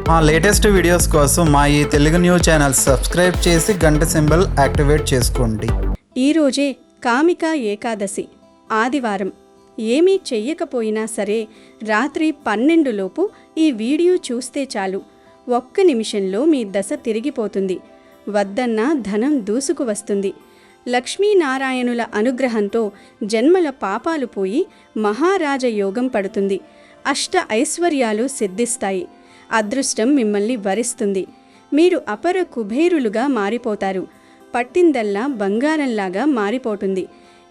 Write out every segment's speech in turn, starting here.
మా latest videos కోసం మా ఈ తెలుగు న్యూస్ ఛానల్ సబ్స్క్రైబ్ చేసి గంట సింబల్ యాక్టివేట్ చేసుకోండి. ఈరోజే కామిక ఏకాదశి ఆదివారం. ఏమీ చెయ్యకపోయినా సరే రాత్రి 12 లోపు ఈ వీడియో చూస్తే చాలు, ఒక్క నిమిషంలో మీ దశ తిరిగిపోతుంది. వద్దన్న ధనం దూసుకు వస్తుంది. లక్ష్మీనారాయణుల అనుగ్రహంతో జన్మల పాపాలు పోయి మహారాజ యోగం పడుతుంది. అష్ట ఐశ్వర్యాలు సిద్ధిస్తాయి. అదృష్టం మిమ్మల్ని వరిస్తుంది. మీరు అపర కుబేరులుగా మారిపోతారు. పట్టిందల్లా బంగారంలాగా మారిపోతుంది.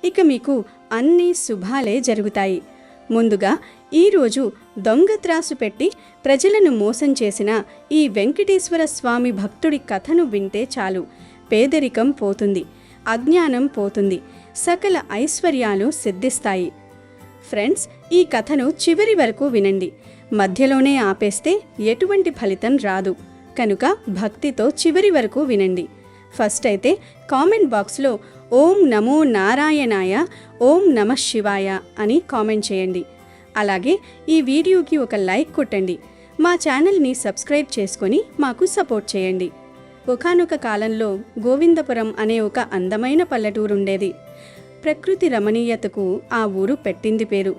ఇక మీకు అన్ని శుభాలే జరుగుతాయి. ముందుగా ఈరోజు దొంగ త్రాసు పెట్టి ప్రజలను మోసం చేసిన ఈ వెంకటేశ్వర స్వామి భక్తుడి కథను వింటే చాలు, పేదరికం పోతుంది, అజ్ఞానం పోతుంది, సకల ఐశ్వర్యాలు సిద్ధిస్తాయి. ఫ్రెండ్స్, ఈ కథను చివరి వరకు వినండి. మధ్యలోనే ఆపేస్తే ఎటువంటి ఫలితం రాదు. కనుక భక్తితో చివరి వరకు వినండి. ఫస్ట్ అయితే కామెంట్ బాక్స్లో ఓం నమో నారాయణాయ, ఓం నమః శివాయ అని కామెంట్ చేయండి. అలాగే ఈ వీడియోకి ఒక లైక్ కొట్టండి. మా ఛానల్ని సబ్స్క్రైబ్ చేసుకొని మాకు సపోర్ట్ చేయండి. ఒకానొక కాలంలో గోవిందపురం అనే ఒక అందమైన పల్లెటూరుండేది. ప్రకృతి రమణీయతకు ఆ ఊరు పెట్టింది పేరు.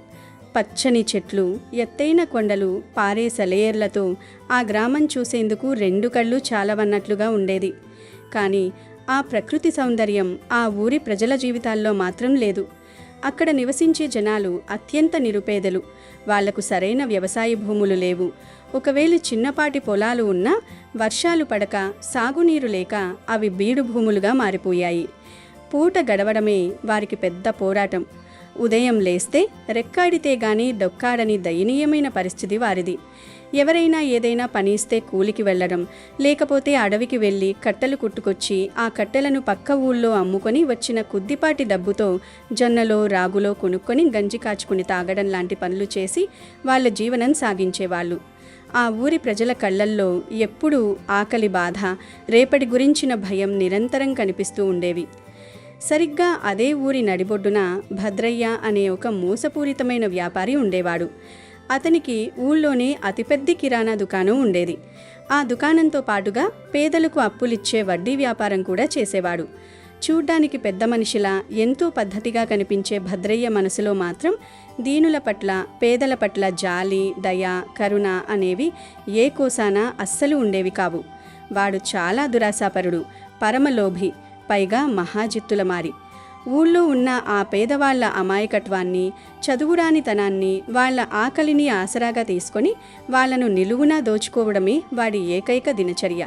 పచ్చని చెట్లు, ఎత్తైన కొండలు, పారే సెలయేర్లతో ఆ గ్రామం చూసేందుకు 2 కళ్ళు చాలవన్నట్లుగా ఉండేది. కానీ ఆ ప్రకృతి సౌందర్యం ఆ ఊరి ప్రజల జీవితాల్లో మాత్రం లేదు. అక్కడ నివసించే జనాలు అత్యంత నిరుపేదలు. వాళ్లకు సరైన వ్యవసాయ భూములు లేవు. ఒకవేళ చిన్నపాటి పొలాలు ఉన్నా వర్షాలు పడక, సాగునీరు లేక అవి బీడు భూములుగా మారిపోయాయి. పూట గడవడమే వారికి పెద్ద పోరాటం. ఉదయం లేస్తే రెక్కాడితే గాని డొక్కాడని దయనీయమైన పరిస్థితి వారిది. ఎవరైనా ఏదైనా పని ఇస్తే కూలికి వెళ్లడం, లేకపోతే అడవికి వెళ్ళి కట్టెలు కుట్టుకొచ్చి ఆ కట్టెలను పక్క ఊళ్ళో అమ్ముకొని వచ్చిన కొద్దిపాటి డబ్బుతో జొన్నలో రాగులో కొనుక్కొని గంజి కాచుకుని తాగడం లాంటి పనులు చేసి వాళ్ళ జీవనం సాగించేవాళ్ళు. ఆ ఊరి ప్రజల కళ్ళల్లో ఎప్పుడూ ఆకలి బాధ, రేపటి గురించిన భయం నిరంతరం కనిపిస్తూ ఉండేవి. సరిగ్గా అదే ఊరి నడిబొడ్డున భద్రయ్య అనే ఒక మోసపూరితమైన వ్యాపారి ఉండేవాడు. అతనికి ఊళ్ళోనే అతిపెద్ద కిరాణా దుకాణం ఉండేది. ఆ దుకాణంతో పాటుగా పేదలకు అప్పులిచ్చే వడ్డీ వ్యాపారం కూడా చేసేవాడు. చూడ్డానికి పెద్ద మనిషిలా ఎంతో పద్ధతిగా కనిపించే భద్రయ్య మనసులో మాత్రం దీనుల పట్ల, పేదల పట్ల జాలి, దయ, కరుణ అనేవి ఏ కోసానా అస్సలు ఉండేవి కావు. వాడు చాలా దురాశాపరుడు, పరమలోభి, పైగా మహాజిత్తులమారి. ఊళ్ళో ఉన్న ఆ పేదవాళ్ల అమాయకత్వాన్ని, చదువురానితనాన్ని, వాళ్ల ఆకలిని ఆసరాగా తీసుకొని వాళ్లను నిలువునా దోచుకోవడమే వాడి ఏకైక దినచర్య.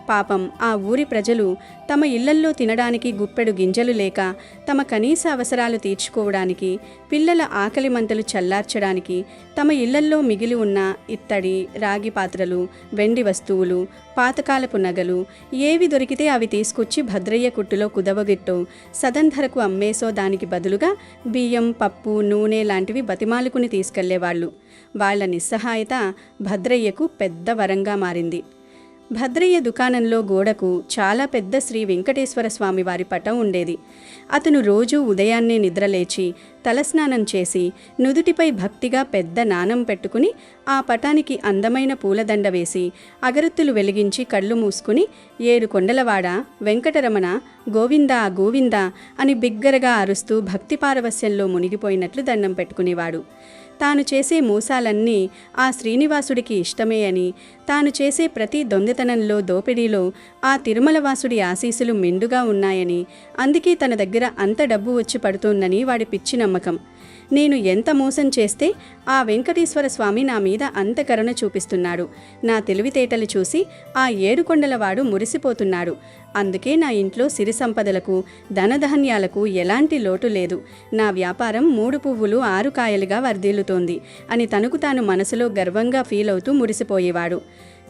పాపం ఆ ఊరి ప్రజలు తమ ఇళ్లల్లో తినడానికి గుప్పెడు గింజలు లేక, తమ కనీస అవసరాలు తీర్చుకోవడానికి, పిల్లల ఆకలి మంటలు చల్లార్చడానికి తమ ఇళ్లల్లో మిగిలి ఉన్న ఇత్తడి, రాగి పాత్రలు, వెండి వస్తువులు, పాతకాలపు నగలు ఏవి దొరికితే అవి తీసుకొచ్చి భద్రయ్య కుట్టులో కుదవగిట్టో, సదంధరకు అమ్మేసో దానికి బదులుగా బియ్యం, పప్పు, నూనె లాంటివి బతిమాలుకుని తీసుకెళ్లేవాళ్లు. వాళ్ల నిస్సహాయత భద్రయ్యకు పెద్ద వరంగా మారింది. భద్రయ్య దుకాణంలో గోడకు చాలా పెద్ద శ్రీ వెంకటేశ్వర స్వామి వారి పటం ఉండేది. అతను రోజూ ఉదయాన్నే నిద్రలేచి తలస్నానం చేసి నుదుటిపై భక్తిగా పెద్ద నాణం పెట్టుకుని ఆ పటానికి అందమైన పూలదండ వేసి అగరత్తులు వెలిగించి కళ్ళు మూసుకుని 7 కొండలవాడ, వెంకటరమణ, గోవిందా గోవిందా అని బిగ్గరగా అరుస్తూ భక్తి పారవస్యంలో మునిగిపోయినట్లు దండం పెట్టుకునేవాడు. తాను చేసే మోసాలన్నీ ఆ శ్రీనివాసుడికి ఇష్టమే అని, తాను చేసే ప్రతి దొంగతనంలో, దోపిడీలో ఆ తిరుమలవాసుడి ఆశీస్సులు మెండుగా ఉన్నాయని, అందుకే తన దగ్గర అంత డబ్బు వచ్చి పడుతోందని వాడి పిచ్చి నమ్మకం. నేను ఎంత మోసం చేస్తే ఆ వెంకటేశ్వర స్వామి నా మీద అంత కరుణ చూపిస్తున్నాడు. నా తెలివితేటలు చూసి ఆ 7 కొండలవాడు మురిసిపోతున్నాడు. అందుకే నా ఇంట్లో సిరి సంపదలకు, ధనధాన్యాలకు ఎలాంటి లోటు లేదు. నా వ్యాపారం 3 పువ్వులు 6 కాయలుగా వర్ధిల్లుతోంది అని తనకు తాను మనసులో గర్వంగా ఫీల్ అవుతూ మురిసిపోయేవాడు.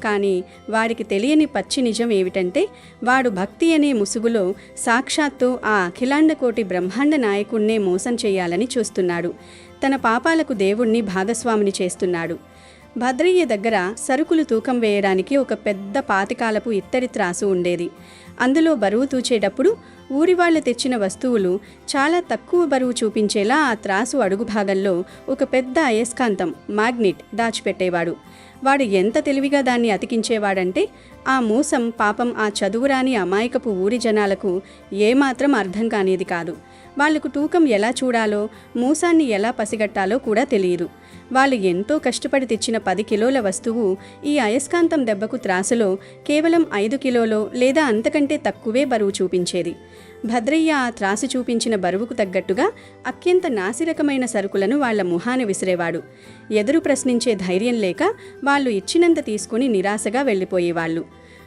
కానీ వాడికి తెలియని పచ్చి నిజం ఏమిటంటే, వాడు భక్తి అనే ముసుగులో సాక్షాత్తు ఆ అఖిలాండకోటి బ్రహ్మాండ నాయకుణ్ణే మోసం చేయాలని చూస్తున్నాడు. తన పాపాలకు దేవుణ్ణి భాగస్వామిని చేస్తున్నాడు. భద్రయ్య దగ్గర సరుకులు తూకం వేయడానికి ఒక పెద్ద పాతికాలపు ఇత్తడి త్రాసు ఉండేది. అందులో బరువు తూచేటప్పుడు ఊరి వాళ్ళు తెచ్చిన వస్తువులు చాలా తక్కువ బరువు చూపించేలా ఆ త్రాసు అడుగు భాగంలో ఒక పెద్ద అయస్కాంతం మ్యాగ్నెట్ దాచిపెట్టేవాడు. వాడు ఎంత తెలివిగా దాన్ని అతికించేవాడంటే ఆ మూసం పాపం ఆ చదువురాని అమాయకపు ఊరి జనాలకు ఏమాత్రం అర్థం కానిది కాదు. వాళ్లకు తూకం ఎలా చూడాలో, మూసాన్ని ఎలా పసిగట్టాలో కూడా తెలియదు. వాళ్ళు ఎంతో కష్టపడి తెచ్చిన 10 కిలోల వస్తువు ఈ అయస్కాంతం దెబ్బకు త్రాసులో కేవలం 5 కిలోలో లేదా అంతకంటే తక్కువే బరువు చూపించేది. భద్రయ్య ఆ త్రాసు చూపించిన బరువుకు తగ్గట్టుగా అత్యంత నాసిరకమైన సరుకులను వాళ్ల ముఖాన విసిరేవాడు. ఎదురు ప్రశ్నించే ధైర్యం లేక వాళ్ళు ఇచ్చినంత తీసుకుని నిరాశగా వెళ్ళిపోయేవాళ్ళు.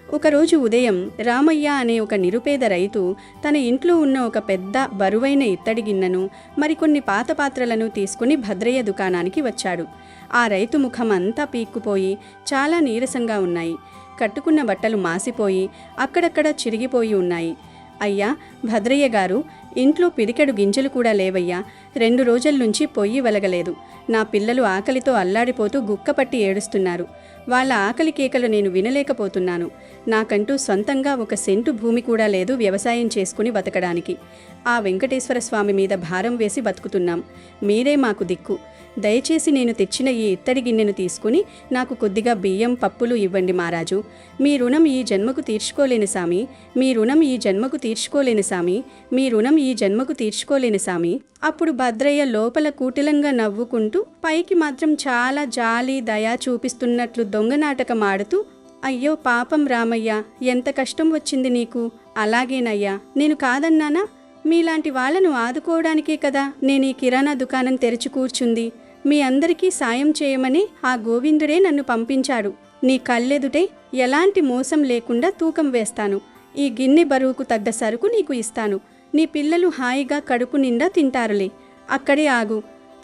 ఒకరోజు ఉదయం రామయ్య అనే ఒక నిరుపేద రైతు తన ఇంట్లో ఉన్న ఒక పెద్ద బరువైన ఇత్తడి గిన్నెను మరికొన్ని పాత పాత్రలను తీసుకుని భద్రయ్య దుకాణానికి వచ్చాడు. ఆ రైతు ముఖం అంతా పీక్కుపోయి చాలా నీరసంగా ఉన్నాయి. కట్టుకున్న బట్టలు మాసిపోయి అక్కడక్కడ చిరిగిపోయి ఉన్నాయి. అయ్యా భద్రయ్య గారు, ఇంట్లో పిరికెడు గింజలు కూడా లేవయ్యా. 2 రోజుల నుంచి పొయ్యి వెలగలేదు. నా పిల్లలు ఆకలితో అల్లాడిపోతూ గుక్కపట్టి ఏడుస్తున్నారు. వాళ్ళ ఆకలి కేకలు నేను వినలేకపోతున్నాను. నాకంటూ సొంతంగా 1 సెంటు భూమి కూడా లేదు వ్యవసాయం చేసుకుని బతకడానికి. ఆ వెంకటేశ్వర స్వామి మీద భారం వేసి బతుకుతున్నాం. మీరే మాకు దిక్కు. దయచేసి నేను తెచ్చిన ఈ ఇత్తడి గిన్నెను తీసుకుని నాకు కొద్దిగా బియ్యం పప్పులు ఇవ్వండి మహారాజు. మీ రుణం ఈ జన్మకు తీర్చుకోలేని సామి, మీ రుణం ఈ జన్మకు తీర్చుకోలేని సామి, మీ రుణం ఈ జన్మకు తీర్చుకోలేని సామి. అప్పుడు భద్రయ్య లోపల కూటిలంగా నవ్వుకుంటూ పైకి మాత్రం చాలా జాలి దయ చూపిస్తున్నట్లు దొంగ నాటకం ఆడుతూ, అయ్యో పాపం రామయ్య, ఎంత కష్టం వచ్చింది నీకు. అలాగేనయ్యా, నేను కాదన్నానా? మీలాంటి వాళ్ళను ఆదుకోవడానికే కదా నేను ఈ కిరాణా దుకాణం తెరిచి కూర్చుంది. మీ అందరికీ సాయం చేయమని ఆ గోవిందుడే నన్ను పంపించాడు. నీ కళ్ళెదుటే ఎలాంటి మోసం లేకుండా తూకం వేస్తాను. ఈ గిన్నె బరువుకు తగ్గ సరుకు నీకు ఇస్తాను. నీ పిల్లలు హాయిగా కడుపు నిండా తింటారులే. అక్కడే ఆగు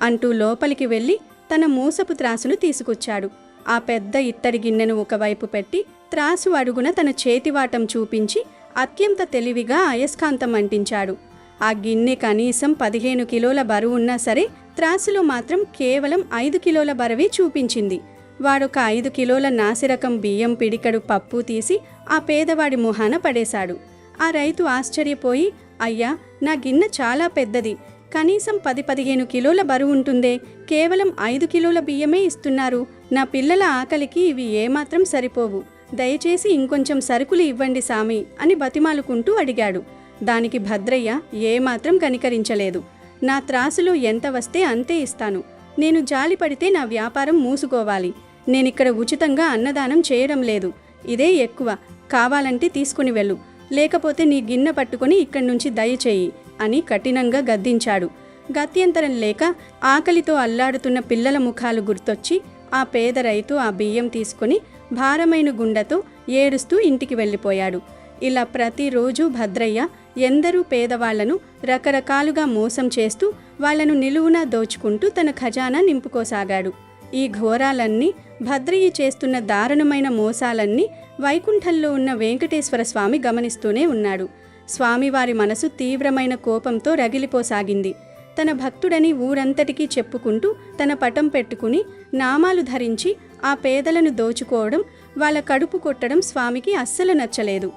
అంటూ లోపలికి వెళ్ళి తన మూసపు త్రాసును తీసుకొచ్చాడు. ఆ పెద్ద ఇత్తడి గిన్నెను ఒకవైపు పెట్టి త్రాసు అడుగున తన చేతివాటం చూపించి అత్యంత తెలివిగా అయస్కాంతం అంటించాడు. ఆ గిన్నె కనీసం 15 కిలోల బరువు ఉన్నా సరే త్రాసులో మాత్రం కేవలం 5 కిలోల బరువే చూపించింది. వాడొక 5 కిలోల నాసిరకం బియ్యం పిడికడు పప్పు తీసి ఆ పేదవాడి మొహాన పడేశాడు. ఆ రైతు ఆశ్చర్యపోయి, అయ్యా, నా గిన్నె చాలా పెద్దది, కనీసం 10-15 కిలోల బరువు ఉంటుందే, కేవలం 5 కిలోల బియ్యమే ఇస్తున్నారు. నా పిల్లల ఆకలికి ఇవి ఏమాత్రం సరిపోవు. దయచేసి ఇంకొంచెం సరుకులు ఇవ్వండి సామి అని బతిమాలుకుంటూ అడిగాడు. దానికి భద్రయ్య ఏమాత్రం కనికరించలేదు. నా త్రాసులో ఎంత వస్తే అంతే ఇస్తాను. నేను జాలి పడితే నా వ్యాపారం మూసుకోవాలి. నేనిక్కడ ఉచితంగా అన్నదానం చేయడం లేదు. ఇదే ఎక్కువ. కావాలంటే తీసుకుని వెళ్ళు, లేకపోతే నీ గిన్నె పట్టుకొని ఇక్కడి నుంచి దయచేయి అని కఠినంగా గద్దించాడు. గత్యంతరం లేక ఆకలితో అల్లాడుతున్న పిల్లల ముఖాలు గుర్తొచ్చి ఆ పేద రైతు ఆ బియ్యం తీసుకుని భారమైన గుండెతో ఏడుస్తూ ఇంటికి వెళ్ళిపోయాడు. ఇలా ప్రతిరోజు భద్రయ్య ఎందరూ పేదవాళ్లను రకరకాలుగా మోసం చేస్తూ వాళ్లను నిలువునా దోచుకుంటూ తన ఖజానా నింపుకోసాగాడు. ఈ ఘోరాలన్నీ, భద్రయ్య చేస్తున్న దారుణమైన మోసాలన్నీ వైకుంఠంలో ఉన్న వెంకటేశ్వర స్వామి గమనిస్తూనే ఉన్నాడు. స్వామివారి మనసు తీవ్రమైన కోపంతో రగిలిపోసాగింది. తన భక్తుడని ఊరంతటికీ చెప్పుకుంటూ తన పటం పెట్టుకుని నామాలు ధరించి ఆ పేదలను దోచుకోవడం, వాళ్ళ కడుపు కొట్టడం స్వామికి అస్సలు నచ్చలేదు.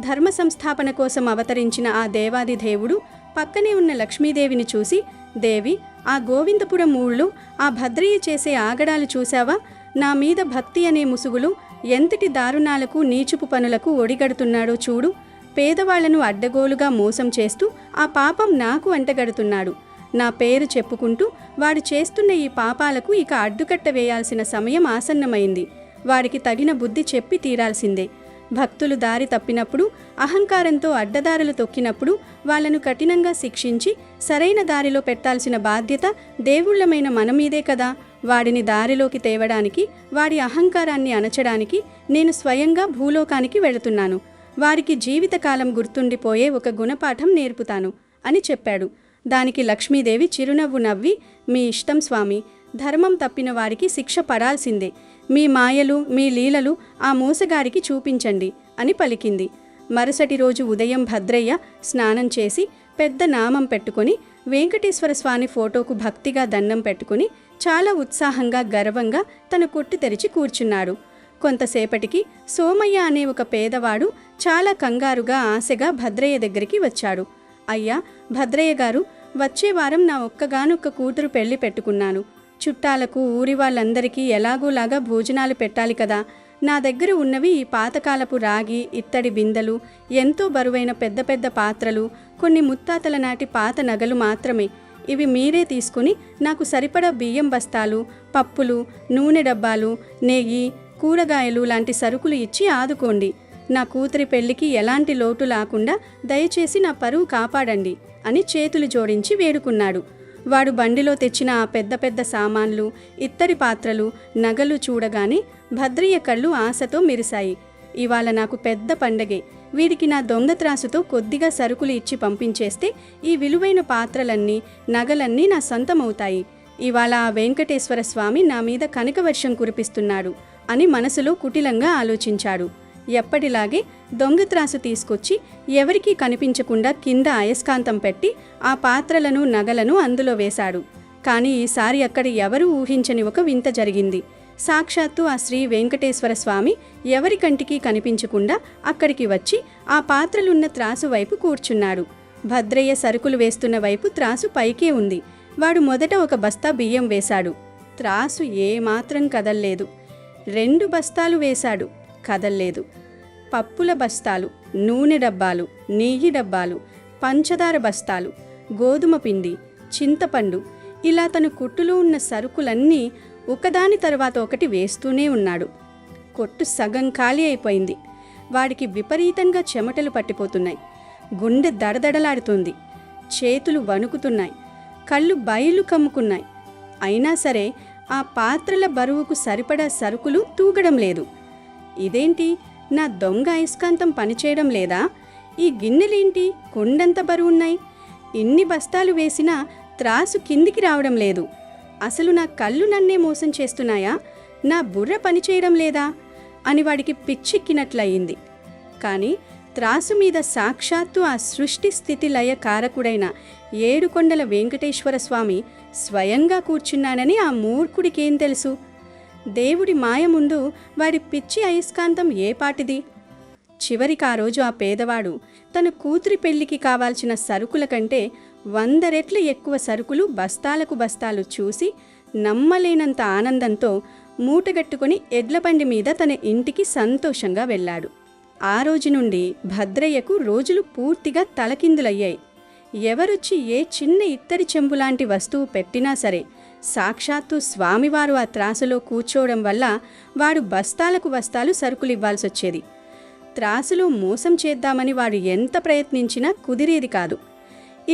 ధర్మ సంస్థాపన కోసం అవతరించిన ఆ దేవాది దేవుడు పక్కనే ఉన్న లక్ష్మీదేవిని చూసి, దేవి, ఆ గోవిందపురం ఊళ్ళో ఆ భద్రయ్య చేసే ఆగడాలు చూశావా? నా మీద భక్తి అనే ముసుగులు ఎంతటి దారుణాలకు నీచుపు పనులకు ఒడిగడుతున్నాడో చూడు. పేదవాళ్లను అడ్డగోలుగా మోసం చేస్తూ ఆ పాపం నాకు అంటగడుతున్నాడు. నా పేరు చెప్పుకుంటూ వాడు చేస్తున్న ఈ పాపాలకు ఇక అడ్డుకట్ట వేయాల్సిన సమయం ఆసన్నమైంది. వాడికి తగిన బుద్ధి చెప్పి తీరాల్సిందే. భక్తులు దారి తప్పినప్పుడు, అహంకారంతో అడ్డదారులు తొక్కినప్పుడు వాళ్లను కఠినంగా శిక్షించి సరైన దారిలో పెట్టాల్సిన బాధ్యత దేవుళ్లమైన మన మీదే కదా. వాడిని దారిలోకి తేవడానికి, వాడి అహంకారాన్ని అణచడానికి నేను స్వయంగా భూలోకానికి వెళుతున్నాను. వారికి జీవితకాలం గుర్తుండిపోయే ఒక గుణపాఠం నేర్పుతాను అని చెప్పాడు. దానికి లక్ష్మీదేవి చిరునవ్వు నవ్వి, మీ ఇష్టం స్వామి, ధర్మం తప్పిన వారికి శిక్ష పడాల్సిందే. మీ మాయలు, మీ లీలలు ఆ మోసగారికి చూపించండి అని పలికింది. మరుసటి రోజు ఉదయం భద్రయ్య స్నానం చేసి పెద్ద నామం పెట్టుకొని వెంకటేశ్వర స్వామి ఫోటోకు భక్తిగా దండం పెట్టుకుని చాలా ఉత్సాహంగా గర్వంగా తన కొట్టు తెరిచి కూర్చున్నాడు. కొంతసేపటికి సోమయ్య అనే ఒక పేదవాడు చాలా కంగారుగా ఆశగా భద్రయ్య దగ్గరికి వచ్చాడు. అయ్యా భద్రయ్య గారు, వచ్చే వారం నా ఒక్కగానొక్క కూతురు పెళ్లి పెట్టుకున్నాను. చుట్టాలకు ఊరి వాళ్ళందరికీ ఎలాగోలాగా భోజనాలు పెట్టాలి కదా. నా దగ్గర ఉన్నవి ఈ పాతకాలపు రాగి ఇత్తడి బిందెలు, ఎంతో బరువైన పెద్ద పెద్ద పాత్రలు, కొన్ని ముత్తాతల నాటి పాత నగలు మాత్రమే. ఇవి మీరే తీసుకుని నాకు సరిపడా బియ్యం బస్తాలు, పప్పులు, నూనె డబ్బాలు, నెయ్యి, కూరగాయలు లాంటి సరుకులు ఇచ్చి ఆదుకోండి. నా కూతురి పెళ్లికి ఎలాంటి లోటు లేకుండా దయచేసి నా పరువు కాపాడండి అని చేతులు జోడించి వేడుకున్నాడు. వాడు బండిలో తెచ్చిన ఆ పెద్ద పెద్ద సామాన్లు, ఇత్తడి పాత్రలు, నగలు చూడగానే భద్రయ్య కళ్ళు ఆశతో మెరిశాయి. ఇవాళ నాకు పెద్ద పండగే. వీడికి నా దొంగ త్రాసుతో కొద్దిగా సరుకులు ఇచ్చి పంపించేస్తే ఈ విలువైన పాత్రలన్నీ, నగలన్నీ నా సొంతమవుతాయి. ఇవాళ ఆ వెంకటేశ్వర స్వామి నా మీద కనకవర్షం కురిపిస్తున్నాడు అని మనసులో కుటిలంగా ఆలోచించాడు. ఎప్పటిలాగే దొంగ త్రాసు తీసుకొచ్చి ఎవరికీ కనిపించకుండా కింద అయస్కాంతం పెట్టి ఆ పాత్రలను, నగలను అందులో వేశాడు. కానీ ఈసారి అక్కడ ఎవరూ ఊహించని ఒక వింత జరిగింది. సాక్షాత్తు ఆ శ్రీ వెంకటేశ్వర స్వామి ఎవరి కంటికి కనిపించకుండా అక్కడికి వచ్చి ఆ పాత్రలున్న త్రాసు వైపు కూర్చున్నాడు. భద్రయ్య సరుకులు వేస్తున్న వైపు త్రాసు పైకే ఉంది. వాడు మొదట ఒక బస్తా బియ్యం వేశాడు. త్రాసు ఏమాత్రం కదల్లేదు. 2 బస్తాలు వేశాడు, కదల్లేదు. పప్పుల బస్తాలు, నూనె డబ్బాలు, నెయ్యి డబ్బాలు, పంచదార బస్తాలు, గోధుమ పిండి, చింతపండు, ఇలా తన కొట్టులో ఉన్న సరుకులన్నీ ఒకదాని తర్వాత ఒకటి వేస్తూనే ఉన్నాడు. కొట్టు సగం ఖాళీ అయిపోయింది. వాడికి విపరీతంగా చెమటలు పట్టిపోతున్నాయి. గుండె దడదడలాడుతుంది. చేతులు వణుకుతున్నాయి. కళ్ళు బయలు కమ్ముకున్నాయి. అయినా సరే ఆ పాత్రల బరువుకు సరిపడా సరుకులు తూగడం లేదు. ఇదేంటి, నా దొంగ అయస్కాంతం పనిచేయడం లేదా? ఈ గిన్నెలేంటి కొండంత బరువున్నాయి? ఇన్ని బస్తాలు వేసినా త్రాసు కిందికి రావడం లేదు. అసలు నా కళ్ళు నన్నే మోసం చేస్తున్నాయా? నా బుర్ర పనిచేయడం లేదా అని వాడికి పిచ్చెక్కినట్లయింది. కానీ త్రాసు మీద సాక్షాత్తు ఆ సృష్టి స్థితి లయ కారకుడైన ఏడుకొండల వెంకటేశ్వర స్వామి స్వయంగా కూర్చున్నానని ఆ మూర్ఖుడికేం తెలుసు? దేవుడి మాయ ముందు వాడి పిచ్చి అయస్కాంతం ఏపాటిది? చివరికి ఆ రోజు ఆ పేదవాడు తన కూతురి పెళ్లికి కావాల్సిన సరుకుల కంటే 100 రెట్లు ఎక్కువ సరుకులు బస్తాలకు బస్తాలు చూసి నమ్మలేనంత ఆనందంతో మూటగట్టుకుని ఎడ్లబండి మీద తన ఇంటికి సంతోషంగా వెళ్ళాడు. ఆ రోజు నుండి భద్రయ్యకు రోజులు పూర్తిగా తలకిందులయ్యాయి. ఎవరొచ్చి ఏ చిన్న ఇత్తడి చెంబులాంటి వస్తువు పెట్టినా సరే సాక్షాత్తు స్వామివారు ఆ త్రాసులో కూర్చోవడం వల్ల వాడు బస్తాలకు బస్తాలు సరుకులివ్వాల్సొచ్చేది. త్రాసులో మోసం చేద్దామని వాడు ఎంత ప్రయత్నించినా కుదిరేది కాదు.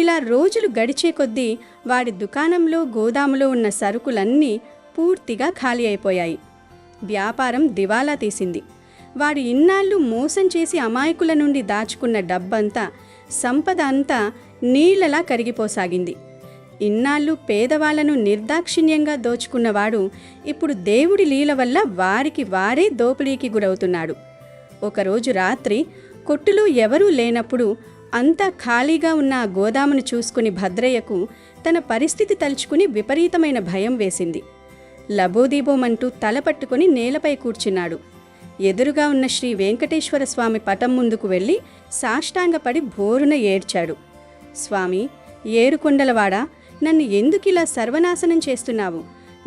ఇలా రోజులు గడిచే కొద్దీ వాడి దుకాణంలో, గోదాములో ఉన్న సరుకులన్నీ పూర్తిగా ఖాళీ అయిపోయాయి. వ్యాపారం దివాలా తీసింది. వాడు ఇన్నాళ్ళు మోసం చేసి అమాయకుల నుండి దాచుకున్న డబ్బంతా, సంపద అంతా నీళ్లలా కరిగిపోసాగింది. ఇన్నాళ్ళు పేదవాళ్లను నిర్దాక్షిణ్యంగా దోచుకున్నవాడు ఇప్పుడు దేవుడి లీల వల్ల వారికి వాడే దోపిడీకి గురవుతున్నాడు. ఒకరోజు రాత్రి కొట్టులో ఎవరూ లేనప్పుడు అంతా ఖాళీగా ఉన్న ఆ గోదామును చూసుకుని భద్రయ్యకు తన పరిస్థితి తలుచుకుని విపరీతమైన భయం వేసింది. లబోదీబోమంటూ తల పట్టుకుని నేలపై కూర్చున్నాడు. ఎదురుగా ఉన్న శ్రీ వెంకటేశ్వర స్వామి పటం ముందుకు వెళ్ళి సాష్టాంగపడి భోరున ఏడ్చాడు. స్వామి, ఏరుకొండలవాడా, నన్ను ఎందుకిలా సర్వనాశనం చేస్తున్నావు?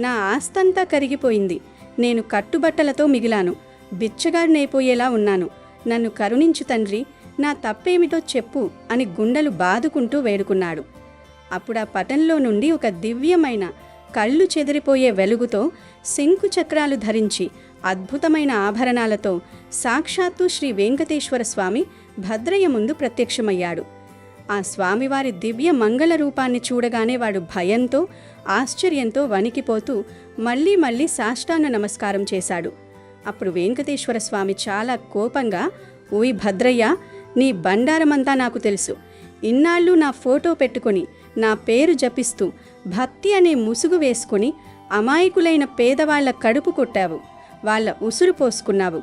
నా ఆస్తంతా కరిగిపోయింది. నేను కట్టుబట్టలతో మిగిలాను. బిచ్చగాడినైపోయేలా ఉన్నాను. నన్ను కరుణించు తండ్రి, నా తప్పేమిటో చెప్పు అని గుండెలు బాదుకుంటూ వేడుకున్నాడు. అప్పుడా పటంలో నుండి ఒక దివ్యమైన, కళ్ళు చెదిరిపోయే వెలుగుతో, శంకు చక్రాలు ధరించి అద్భుతమైన ఆభరణాలతో సాక్షాత్తు శ్రీ వెంకటేశ్వర స్వామి భద్రయ్య ముందు ప్రత్యక్షమయ్యాడు. ఆ స్వామివారి దివ్య మంగళ రూపాన్ని చూడగానే వాడు భయంతో, ఆశ్చర్యంతో వణికిపోతూ మళ్ళీ మళ్ళీ సాష్టాంగ నమస్కారం చేశాడు. అప్పుడు వెంకటేశ్వర స్వామి చాలా కోపంగా, ఓయ్ భద్రయ్య, నీ బండారమంతా నాకు తెలుసు. ఇన్నాళ్ళు నా ఫోటో పెట్టుకొని, నా పేరు జపిస్తూ, భక్తి అనే ముసుగు వేసుకుని అమాయకులైన పేదవాళ్ల కడుపు కొట్టావు. వాళ్ళ ఉసురు పోసుకున్నావు.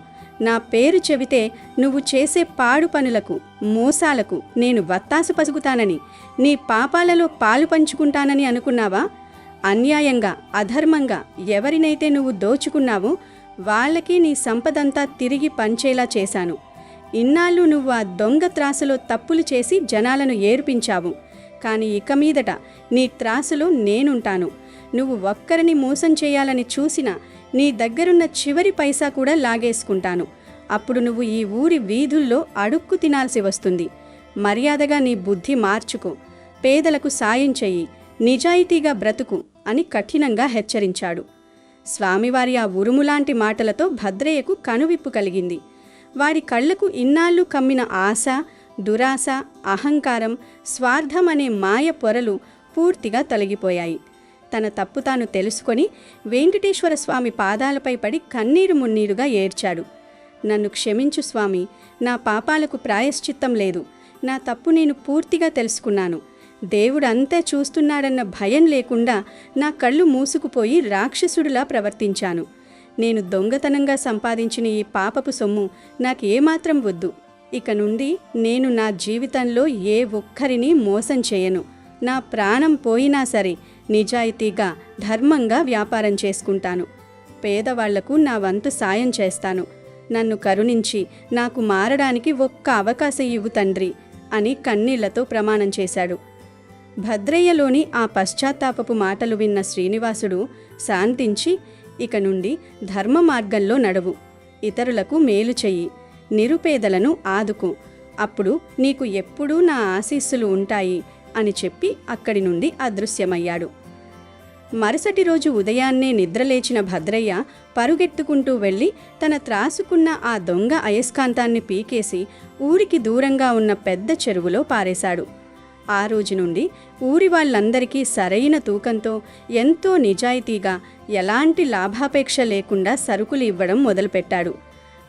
నా పేరు చెబితే నువ్వు చేసే పాడు పనులకు, మోసాలకు నేను వత్తాసు పసుగుతానని, నీ పాపాలలో పాలు పంచుకుంటానని అనుకున్నావా? అన్యాయంగా, అధర్మంగా ఎవరినైతే నువ్వు దోచుకున్నావో వాళ్ళకి నీ సంపదంతా తిరిగి పంచేలా చేశాను. ఇన్నాళ్ళు నువ్వు ఆ దొంగ త్రాసులో తప్పులు చేసి జనాలను ఏర్పించావు. కానీ ఇక మీదట నీ త్రాసులో నేనుంటాను. నువ్వు ఒక్కరిని మోసం చేయాలని చూసినా నీ దగ్గరున్న చివరి పైసా కూడా లాగేసుకుంటాను. అప్పుడు నువ్వు ఈ ఊరి వీధుల్లో అడుక్కు తినాల్సి వస్తుంది. మర్యాదగా నీ బుద్ధి మార్చుకో, పేదలకు సాయం చెయ్యి, నిజాయితీగా బ్రతుకు అని కఠినంగా హెచ్చరించాడు. స్వామివారి ఆ ఉరుములాంటి మాటలతో భద్రయ్యకు కనువిప్పు కలిగింది. వాడి కళ్లకు ఇన్నాళ్ళు కమ్మిన ఆశ, దురాశ, అహంకారం, స్వార్థం అనే మాయ పొరలు పూర్తిగా తొలగిపోయాయి. తన తప్పు తాను తెలుసుకొని వెంకటేశ్వర స్వామి పాదాలపై పడి కన్నీరు మున్నీరుగా ఏడ్చాడు. నన్ను క్షమించు స్వామి, నా పాపాలకు ప్రాయశ్చిత్తం లేదు. నా తప్పు నేను పూర్తిగా తెలుసుకున్నాను. దేవుడు అంతా చూస్తున్నాడన్న భయం లేకుండా నా కళ్ళు మూసుకుపోయి రాక్షసుడిలా ప్రవర్తించాను. నేను దొంగతనంగా సంపాదించిన ఈ పాపపు సొమ్ము నాకు ఏమాత్రం వద్దు. ఇక నుండి నేను నా జీవితంలో ఏ ఒక్కరిని మోసం చేయను. నా ప్రాణం పోయినా సరే నిజాయితీగా, ధర్మంగా వ్యాపారం చేసుకుంటాను. పేదవాళ్లకు నా వంతు సాయం చేస్తాను. నన్ను కరుణించి నాకు మారడానికి ఒక్క అవకాశం ఇవ్వు తండ్రి అని కన్నీళ్లతో ప్రమాణం చేశాడు. భద్రయ్యలోని ఆ పశ్చాత్తాపపు మాటలు విన్న శ్రీనివాసుడు శాంతించి, ఇక నుండి ధర్మ మార్గంలో నడువు, ఇతరులకు మేలు చెయ్యి, నిరుపేదలను ఆదుకు, అప్పుడు నీకు ఎప్పుడూ నా ఆశీస్సులు ఉంటాయి అని చెప్పి అక్కడి నుండి అదృశ్యమయ్యాడు. మరుసటి రోజు ఉదయాన్నే నిద్రలేచిన భద్రయ్య పరుగెత్తుకుంటూ వెళ్ళి తన త్రాసుకున్న ఆ దొంగ అయస్కాంతాన్ని పీకేసి ఊరికి దూరంగా ఉన్న పెద్ద చెరువులో పారేశాడు. ఆ రోజు నుండి ఊరి వాళ్ళందరికీ సరైన తూకంతో, ఎంతో నిజాయితీగా, ఎలాంటి లాభాపేక్ష లేకుండా సరుకులు ఇవ్వడం మొదలుపెట్టాడు.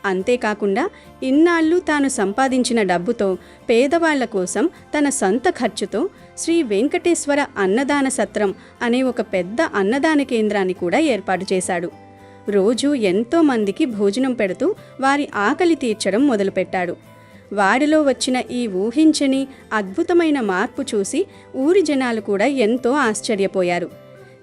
అంతేకాకుండా ఇన్నాళ్ళు తాను సంపాదించిన డబ్బుతో పేదవాళ్ల కోసం తన సొంత ఖర్చుతో శ్రీ వెంకటేశ్వర అన్నదాన సత్రం అనే ఒక పెద్ద అన్నదాన కేంద్రాన్ని కూడా ఏర్పాటు చేశాడు. రోజూ ఎంతో మందికి భోజనం పెడుతూ వారి ఆకలి తీర్చడం మొదలుపెట్టాడు. వాడిలో వచ్చిన ఈ ఊహించని అద్భుతమైన మార్పు చూసి ఊరి జనాలు కూడా ఎంతో ఆశ్చర్యపోయారు.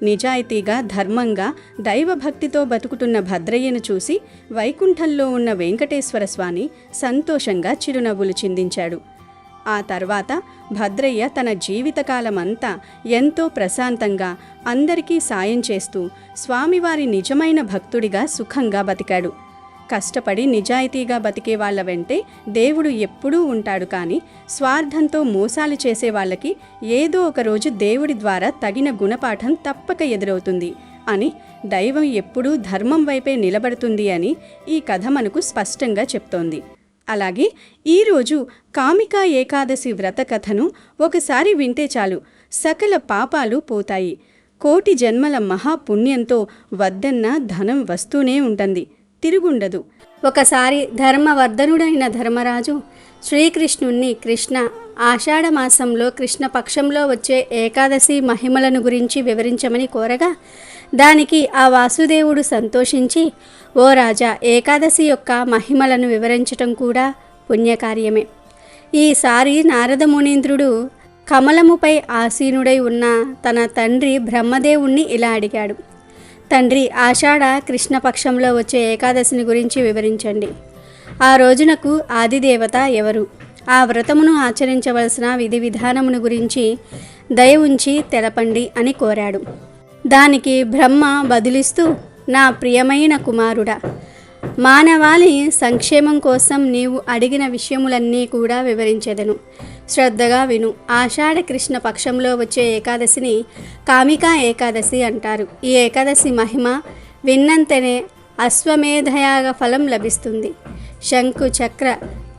నిజాయితీగా, ధర్మంగా, దైవభక్తితో బతుకుతున్న భద్రయ్యను చూసి వైకుంఠంలో ఉన్న వెంకటేశ్వర స్వామి సంతోషంగా చిరునవ్వులు చిందించాడు. ఆ తర్వాత భద్రయ్య తన జీవితకాలమంతా ఎంతో ప్రశాంతంగా, అందరికీ సాయం చేస్తూ స్వామివారి నిజమైన భక్తుడిగా సుఖంగా బతికాడు. కష్టపడి నిజాయితీగా బతికే వాళ్ళ వెంటే దేవుడు ఎప్పుడూ ఉంటాడు. కానీ స్వార్థంతో మోసాలు చేసే వాళ్ళకి ఏదో ఒక రోజు దేవుడి ద్వారా తగిన గుణపాఠం తప్పక ఎదురవుతుంది అని, దైవం ఎప్పుడూ ధర్మం వైపే నిలబడుతుంది అని ఈ కథ మనకు స్పష్టంగా చెప్తోంది. అలాగే ఈరోజు కామికా ఏకాదశి వ్రత కథను ఒకసారి వింటే చాలు, సకల పాపాలు పోతాయి. కోటి జన్మల మహాపుణ్యంతో వద్దన్న ధనం వస్తూనే ఉంటుంది, తిరుగుండదు. ఒకసారి ధర్మవర్ధనుడైన ధర్మరాజు శ్రీకృష్ణుణ్ణి కృష్ణ ఆషాఢమాసంలో కృష్ణపక్షంలో వచ్చే ఏకాదశి మహిమలను గురించి వివరించమని కోరగా, దానికి ఆ వాసుదేవుడు సంతోషించి, ఓ రాజా, ఏకాదశి యొక్క మహిమలను వివరించటం కూడా పుణ్యకార్యమే. ఈసారి నారద మునీంద్రుడు కమలముపై ఆసీనుడై ఉన్న తన తండ్రి బ్రహ్మదేవుణ్ణి ఇలా అడిగాడు: తండ్రి, ఆషాఢ కృష్ణపక్షంలో వచ్చే ఏకాదశిని గురించి వివరించండి. ఆ రోజునకు ఆదిదేవత ఎవరు? ఆ వ్రతమును ఆచరించవలసిన విధి విధానమును గురించి దయ ఉంచి తెలపండి అని కోరాడు. దానికి బ్రహ్మ బదులిస్తూ, నా ప్రియమైన కుమారుడా, మానవాళి సంక్షేమం కోసం నీవు అడిగిన విషయములన్నీ కూడా వివరించెదను. శ్రద్ధగా విను. ఆషాఢ కృష్ణ పక్షంలో వచ్చే ఏకాదశిని కామికా ఏకాదశి అంటారు. ఈ ఏకాదశి మహిమ విన్నంతనే అశ్వమేధయాగ ఫలం లభిస్తుంది. శంకు చక్ర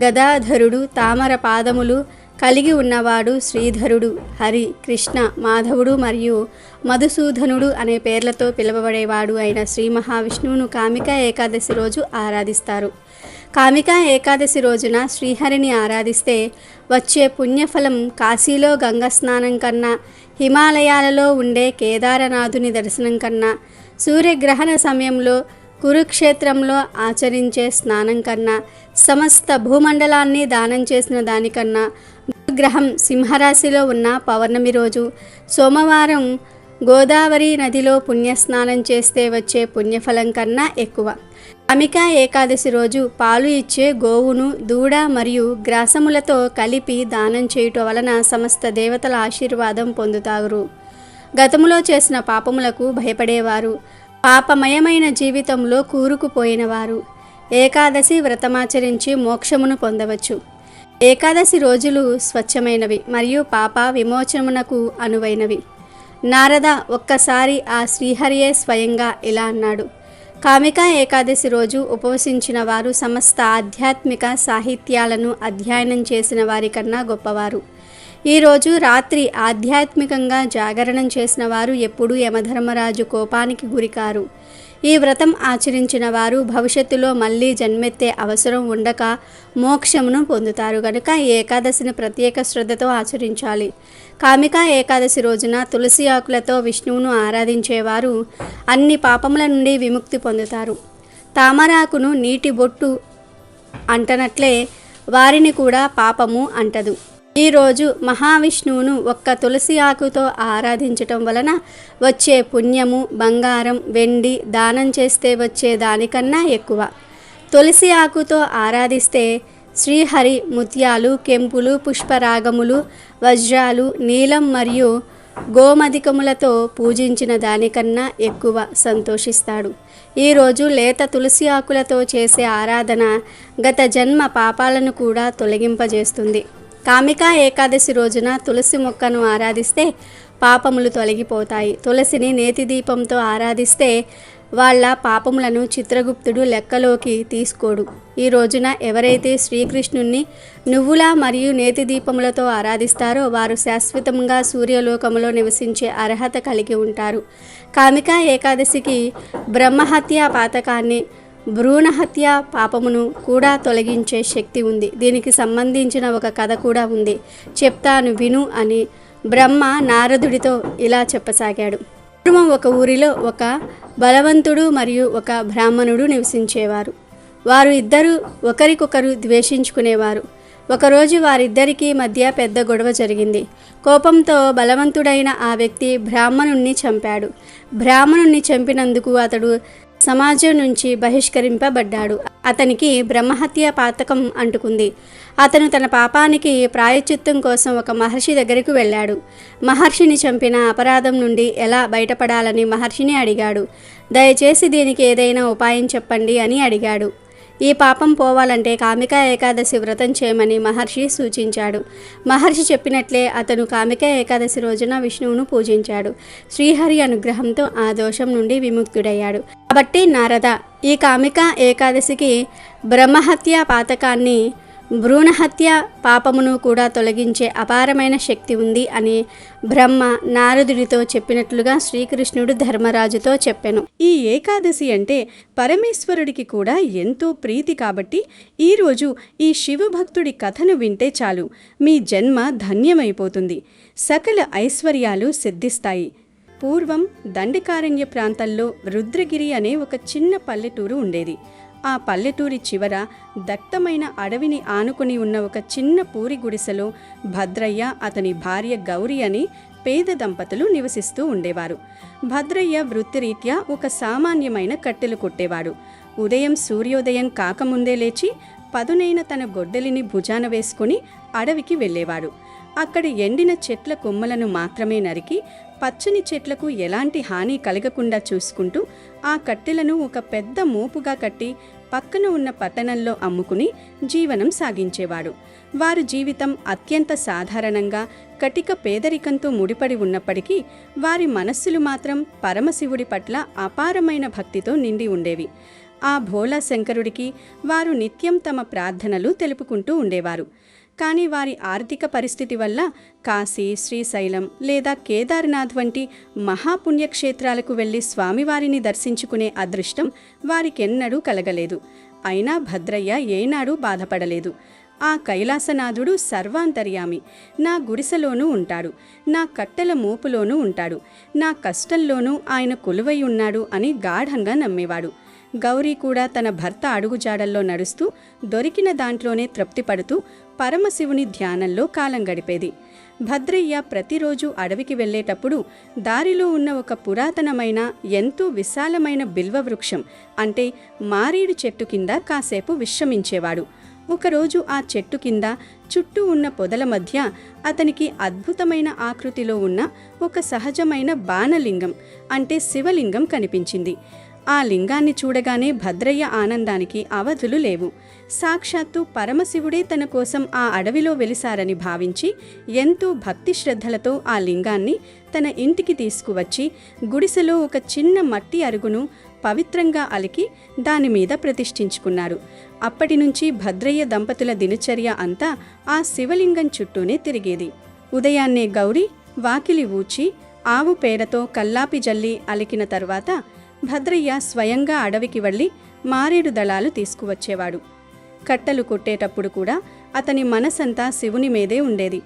గదాధరుడు, తామర పాదములు కలిగి ఉన్నవాడు శ్రీధరుడు, హరి, కృష్ణ, మాధవుడు మరియు మధుసూదనుడు అనే పేర్లతో పిలువబడేవాడు అయిన శ్రీ మహావిష్ణువును కామికా ఏకాదశి రోజు ఆరాధిస్తారు. కామికా ఏకాదశి రోజున శ్రీహరిని ఆరాధిస్తే వచ్చే పుణ్యఫలం కాశీలో గంగా స్నానం కన్నా, హిమాలయాలలో ఉండే కేదారనాథుని దర్శనం కన్నా, సూర్యగ్రహణ సమయంలో కురుక్షేత్రంలో ఆచరించే స్నానం కన్నా, సమస్త భూమండలాన్ని దానం చేసిన దానికన్నా, గ్రహం సింహరాశిలో ఉన్న పౌర్ణమి రోజు, సోమవారం గోదావరి నదిలో పుణ్యస్నానం చేస్తే వచ్చే పుణ్యఫలం కన్నా ఎక్కువ. కామికా ఏకాదశి రోజు పాలు ఇచ్చే గోవును దూడ మరియు గ్రాసములతో కలిపి దానం చేయుట వలన సమస్త దేవతల ఆశీర్వాదం పొందుతారు. గతములో చేసిన పాపములకు భయపడేవారు, పాపమయమైన జీవితంలో కూరుకుపోయినవారు ఏకాదశి వ్రతమాచరించి మోక్షమును పొందవచ్చు. ఏకాదశి రోజులు స్వచ్ఛమైనవి మరియు పాప విమోచనమునకు అనువైనవి. నారద ఒక్కసారి ఆ శ్రీహరియే స్వయంగా ఇలా అన్నాడు: కామికా ఏకాదశి రోజు ఉపవసించిన వారు సమస్త ఆధ్యాత్మిక సాహిత్యాలను అధ్యయనం చేసిన వారికన్నా గొప్పవారు. ఈరోజు రాత్రి ఆధ్యాత్మికంగా జాగరణం చేసిన వారు ఎప్పుడూ యమధర్మరాజు కోపానికి గురికారు. ఈ వ్రతం ఆచరించిన వారు భవిష్యత్తులో మళ్ళీ జన్మెత్తే అవసరం ఉండక మోక్షమును పొందుతారు కనుక ఈ ఏకాదశిని ప్రత్యేక శ్రద్ధతో ఆచరించాలి. కామికా ఏకాదశి రోజున తులసి ఆకులతో విష్ణువును ఆరాధించేవారు అన్ని పాపముల నుండి విముక్తి పొందుతారు. తామరాకును నీటి బొట్టు అంటనట్లే వారిని కూడా పాపము అంటదు. ఈరోజు మహావిష్ణువును ఒక్క తులసి ఆకుతో ఆరాధించటం వలన వచ్చే పుణ్యము బంగారం వెండి దానం చేస్తే వచ్చే దానికన్నా ఎక్కువ. తులసి ఆకుతో ఆరాధిస్తే శ్రీహరి ముత్యాలు, కెంపులు, పుష్పరాగములు, వజ్రాలు, నీలం మరియు గోమధికములతో పూజించిన దానికన్నా ఎక్కువ సంతోషిస్తాడు. ఈరోజు లేత తులసి ఆకులతో చేసే ఆరాధన గత జన్మ పాపాలను కూడా తొలగింపజేస్తుంది. కామికా ఏకాదశి రోజున తులసి మొక్కను ఆరాధిస్తే పాపములు తొలగిపోతాయి. తులసిని నేతి దీపంతో ఆరాధిస్తే వాళ్ళ పాపములను చిత్రగుప్తుడు లెక్కలోకి తీసుకోడు. ఈ రోజున ఎవరైతే శ్రీకృష్ణుణ్ణి నువ్వుల మరియు నేతి దీపములతో ఆరాధిస్తారో వారు శాశ్వతంగా సూర్యలోకములో నివసించే అర్హత కలిగి ఉంటారు. కామికా ఏకాదశికి బ్రహ్మహత్య పాతకాన్ని, భ్రూణహత్య పాపమును కూడా తొలగించే శక్తి ఉంది. దీనికి సంబంధించిన ఒక కథ కూడా ఉంది, చెప్తాను విను అని బ్రహ్మ నారదుడితో ఇలా చెప్పసాగాడు. పూర్వం ఒక ఊరిలో ఒక బలవంతుడు మరియు ఒక బ్రాహ్మణుడు నివసించేవారు. వారు ఇద్దరు ఒకరికొకరు ద్వేషించుకునేవారు. ఒకరోజు వారిద్దరికీ మధ్య పెద్ద గొడవ జరిగింది. కోపంతో బలవంతుడైన ఆ వ్యక్తి బ్రాహ్మణుణ్ణి చంపాడు. బ్రాహ్మణుణ్ణి చంపినందుకు అతడు సమాజం నుంచి బహిష్కరింపబడ్డాడు. అతనికి బ్రహ్మహత్య పాతకం అంటుకుంది. అతను తన పాపానికి ప్రాయశ్చిత్తం కోసం ఒక మహర్షి దగ్గరకు వెళ్ళాడు. మహర్షిని చంపిన అపరాధం నుండి ఎలా బయటపడాలని మహర్షిని అడిగాడు. దయచేసి దీనికి ఏదైనా ఉపాయం చెప్పండి అని అడిగాడు. ఈ పాపం పోవాలంటే కామికా ఏకాదశి వ్రతం చేయమని మహర్షి సూచించాడు. మహర్షి చెప్పినట్లే అతను కామికా ఏకాదశి రోజున విష్ణువును పూజించాడు. శ్రీహరి అనుగ్రహంతో ఆ దోషం నుండి విముక్తుడయ్యాడు. కాబట్టి నారద, ఈ కామికా ఏకాదశికి బ్రహ్మహత్య పాతకాన్ని, భ్రూణహత్య పాపమును కూడా తొలగించే అపారమైన శక్తి ఉంది అని బ్రహ్మ నారదుడితో చెప్పినట్లుగా శ్రీకృష్ణుడు ధర్మరాజుతో చెప్పెను. ఈ ఏకాదశి అంటే పరమేశ్వరుడికి కూడా ఎంతో ప్రీతి కాబట్టి ఈరోజు ఈ శివభక్తుడి కథను వింటే చాలు మీ జన్మ ధన్యమైపోతుంది. సకల ఐశ్వర్యాలు సిద్ధిస్తాయి. పూర్వం దండకారణ్య ప్రాంతంలో రుద్రగిరి అనే ఒక చిన్న పల్లెటూరు ఉండేది. ఆ పల్లెటూరి చివర దట్టమైన అడవిని ఆనుకుని ఉన్న ఒక చిన్న పూరి గుడిసెలో భద్రయ్య, అతని భార్య గౌరీ అని పేద దంపతులు నివసిస్తూ ఉండేవారు. భద్రయ్య వృత్తిరీత్యా ఒక సామాన్యమైన కట్టెలు కొట్టేవాడు. ఉదయం సూర్యోదయం కాకముందే లేచి పదునైన తన గొడ్డలిని భుజాన వేసుకుని అడవికి వెళ్ళేవాడు. అక్కడ ఎండిన చెట్ల కొమ్మలను మాత్రమే నరికి పచ్చని చెట్లకు ఎలాంటి హాని కలగకుండా చూసుకుంటూ ఆ కట్టెలను ఒక పెద్ద మోపుగా కట్టి పక్కన ఉన్న పట్టణంలో అమ్ముకుని జీవనం సాగించేవాడు. వారి జీవితం అత్యంత సాధారణంగా కటిక పేదరికంతో ముడిపడి ఉన్నప్పటికీ వారి మనస్సులు మాత్రం పరమశివుడి పట్ల అపారమైన భక్తితో నిండి ఉండేవి. ఆ భోళా శంకరుడికి వారు నిత్యం తమ ప్రార్థనలు తెలుపుకుంటూ ఉండేవారు. కానీ వారి ఆర్థిక పరిస్థితి వల్ల కాశీ, శ్రీశైలం లేదా కేదార్నాథ్ వంటి మహాపుణ్యక్షేత్రాలకు వెళ్లి స్వామివారిని దర్శించుకునే అదృష్టం వారికెన్నడూ కలగలేదు. అయినా భద్రయ్య ఏనాడూ బాధపడలేదు. ఆ కైలాసనాథుడు సర్వాంతర్యామి, నా గుడిసెలోనూ ఉంటాడు, నా కట్టెల మోపులోనూ ఉంటాడు, నా కష్టంలోనూ ఆయన కొలువై ఉన్నాడు అని గాఢంగా నమ్మేవాడు. గౌరీ కూడా తన భర్త అడుగుజాడల్లో నడుస్తూ దొరికిన దాంట్లోనే తృప్తి పడుతూ పరమశివుని ధ్యానంలో కాలం గడిపేది. భద్రయ్య ప్రతిరోజు అడవికి వెళ్ళేటప్పుడు దారిలో ఉన్న ఒక పురాతనమైన ఎంతో విశాలమైన బిల్వ వృక్షం అంటే మారేడు చెట్టు కింద కాసేపు విశ్రమించేవాడు. ఒకరోజు ఆ చెట్టు కింద చుట్టూ ఉన్న పొదల మధ్య అతనికి అద్భుతమైన ఆకృతిలో ఉన్న ఒక సహజమైన బాణలింగం అంటే శివలింగం కనిపించింది. ఆ లింగాన్ని చూడగానే భద్రయ్య ఆనందానికి అవధులు లేవు. సాక్షాత్తు పరమశివుడే తన కోసం ఆ అడవిలో వెలిసారని భావించి ఎంతో భక్తి శ్రద్ధలతో ఆ లింగాన్ని తన ఇంటికి తీసుకువచ్చి గుడిసెలో ఒక చిన్న మట్టి అరుగును పవిత్రంగా అలికి దానిమీద ప్రతిష్ఠించుకున్నారు. అప్పటినుంచి భద్రయ్య దంపతుల దినచర్య అంతా ఆ శివలింగం చుట్టూనే తిరిగేది. ఉదయాన్నే గౌరి వాకిలి ఊడ్చి ఆవు పేడతో కల్లాపి జల్లి అలికిన తర్వాత భద్రయ్య స్వయంగా అడవికి వెళ్ళి మారేడు దళాలు తీసుకువచ్చేవాడు. కట్టలు కొట్టేటప్పుడు కూడా అతని మనసంతా శివుని మీదే ఉండేది.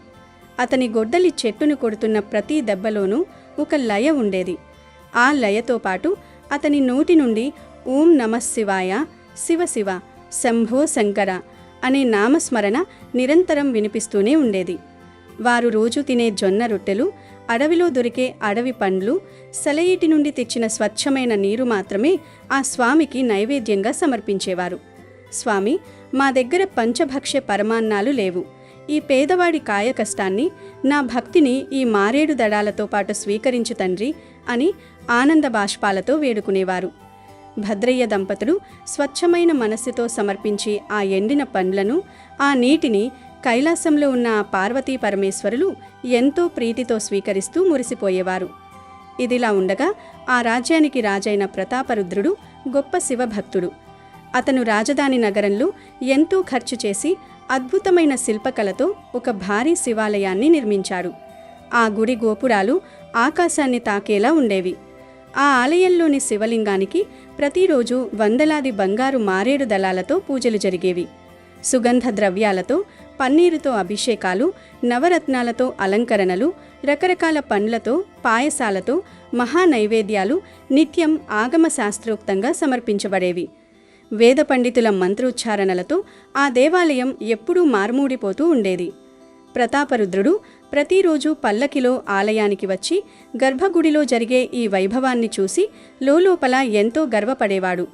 అతని గొడ్డలి చెట్టును కొడుతున్న ప్రతి దెబ్బలోనూ ఒక లయ ఉండేది. ఆ లయతో పాటు అతని నోటి నుండి ఓం నమఃశివాయ, శివ శివ, శంభో శంకర అనే నామస్మరణ నిరంతరం వినిపిస్తూనే ఉండేది. వారు రోజు తినే జొన్న రొట్టెలు, అడవిలో దొరికే అడవి పండ్లు, సెలయేటి నుండి తెచ్చిన స్వచ్ఛమైన నీరు మాత్రమే ఆ స్వామికి నైవేద్యంగా సమర్పించేవారు. స్వామి, మా దగ్గర పంచభక్ష్య పరమాన్నాలు లేవు. ఈ పేదవాడి కాయ కష్టాన్ని, నా భక్తిని ఈ మారేడు దళాలతో పాటు స్వీకరించు తండ్రి అని ఆనంద బాష్పాలతో వేడుకునేవారు. భద్రయ్య దంపతులు స్వచ్ఛమైన మనస్సుతో సమర్పించి ఆ ఎండిన పండ్లను, ఆ నీటిని కైలాసంలో ఉన్న ఆ పార్వతీ పరమేశ్వరులు ఎంతో ప్రీతితో స్వీకరిస్తూ మురిసిపోయేవారు. ఇదిలా ఉండగా ఆ రాజ్యానికి రాజైన ప్రతాపరుద్రుడు గొప్ప శివభక్తుడు. అతను రాజధాని నగరంలో ఎంతో ఖర్చు చేసి అద్భుతమైన శిల్పకళతో ఒక భారీ శివాలయాన్ని నిర్మించాడు. ఆ గుడి గోపురాలు ఆకాశాన్ని తాకేలా ఉండేవి. ఆ ఆలయంలోని శివలింగానికి ప్రతిరోజు వందలాది బంగారు మారేడు దళాలతో పూజలు జరిగేవి. సుగంధ ద్రవ్యాలతో, పన్నీరుతో అభిషేకాలు, నవరత్నాలతో అలంకరణలు, రకరకాల పండ్లతో, పాయసాలతో మహానైవేద్యాలు నిత్యం ఆగమ శాస్త్రోక్తంగా సమర్పించబడేవి. వేద పండితుల మంత్రోచ్చారణలతో ఆ దేవాలయం ఎప్పుడూ మార్మూడిపోతూ ఉండేది. ప్రతాపరుద్రుడు ప్రతిరోజు పల్లకిలో ఆలయానికి వచ్చి గర్భగుడిలో జరిగే ఈ వైభవాన్ని చూసి లోలోపల ఎంతో గర్వపడేవాడు.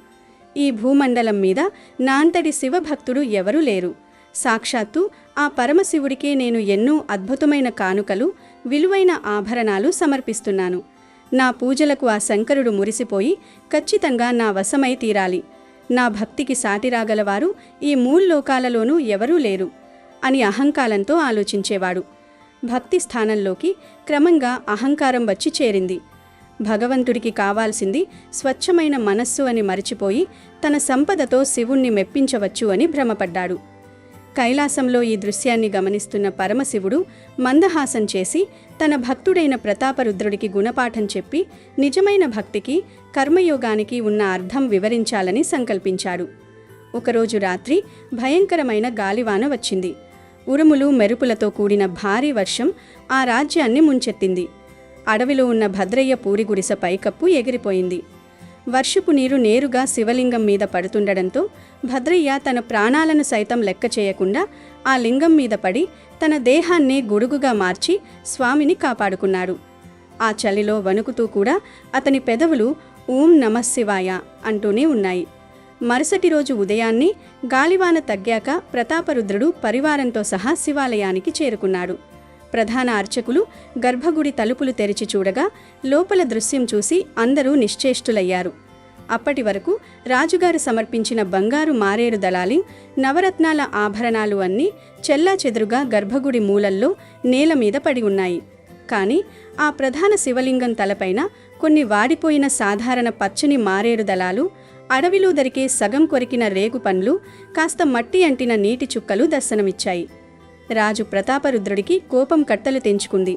ఈ భూమండలం మీద నా అంతటి శివభక్తుడు ఎవరూ లేరు. సాక్షాత్తు ఆ పరమశివుడికే నేను ఎన్నో అద్భుతమైన కానుకలు, విలువైన ఆభరణాలు సమర్పిస్తున్నాను. నా పూజలకు ఆ శంకరుడు మురిసిపోయి ఖచ్చితంగా నా వశమై తీరాలి. నా భక్తికి సాటిరాగలవారు ఈ మూల్లోకాలలోనూ ఎవరూ లేరు అని అహంకారంతో ఆలోచించేవాడు. భక్తి స్థానంలోకి క్రమంగా అహంకారం వచ్చి చేరింది. భగవంతుడికి కావాల్సింది స్వచ్ఛమైన మనస్సు అని మరిచిపోయి తన సంపదతో శివుణ్ణి మెప్పించవచ్చు అని భ్రమపడ్డాడు. కైలాసంలో ఈ దృశ్యాన్ని గమనిస్తున్న పరమశివుడు మందహాసం చేసి తన భక్తుడైన ప్రతాపరుద్రుడికి గుణపాఠం చెప్పి నిజమైన భక్తికి, కర్మయోగానికి ఉన్న అర్థం వివరించాలని సంకల్పించాడు. ఒకరోజు రాత్రి భయంకరమైన గాలివాన వచ్చింది. ఉరుములు మెరుపులతో కూడిన భారీ వర్షం ఆ రాజ్యాన్ని ముంచెత్తింది. అడవిలో ఉన్న భద్రయ్య పూరి గుడిసె పైకప్పు ఎగిరిపోయింది. వర్షపు నీరు నేరుగా శివలింగం మీద పడుతుండడంతో భద్రయ్య తన ప్రాణాలను సైతం లెక్క చేయకుండా ఆ లింగం మీద పడి తన దేహాన్నే గొడుగుగా మార్చి స్వామిని కాపాడుకున్నాడు. ఆ చలిలో వణుకుతూ కూడా అతని పెదవులు ఓం నమఃశివాయ అంటూనే ఉన్నాయి. మరుసటి రోజు ఉదయాన్నే గాలివాన తగ్గాక ప్రతాపరుద్రుడు పరివారంతో సహా శివాలయానికి చేరుకున్నాడు. ప్రధాన అర్చకులు గర్భగుడి తలుపులు తెరిచి చూడగా లోపల దృశ్యం చూసి అందరూ నిశ్చేష్టులయ్యారు. అప్పటి వరకు రాజుగారు సమర్పించిన బంగారు మారేడు దళాలు, నవరత్నాల ఆభరణాలు అన్నీ చెల్లాచెదురుగా గర్భగుడి మూలల్లో నేల మీద పడి ఉన్నాయి. కానీ ఆ ప్రధాన శివలింగం తలపైన కొన్ని వాడిపోయిన సాధారణ పచ్చని మారేడు దళాలు, అడవిలో దొరికే సగం కొరికిన రేగు పండ్లు, కాస్త మట్టి అంటిన నీటి చుక్కలు దర్శనమిచ్చాయి. రాజు ప్రతాపరుద్రుడికి కోపం కట్టలు తెంచుకుంది.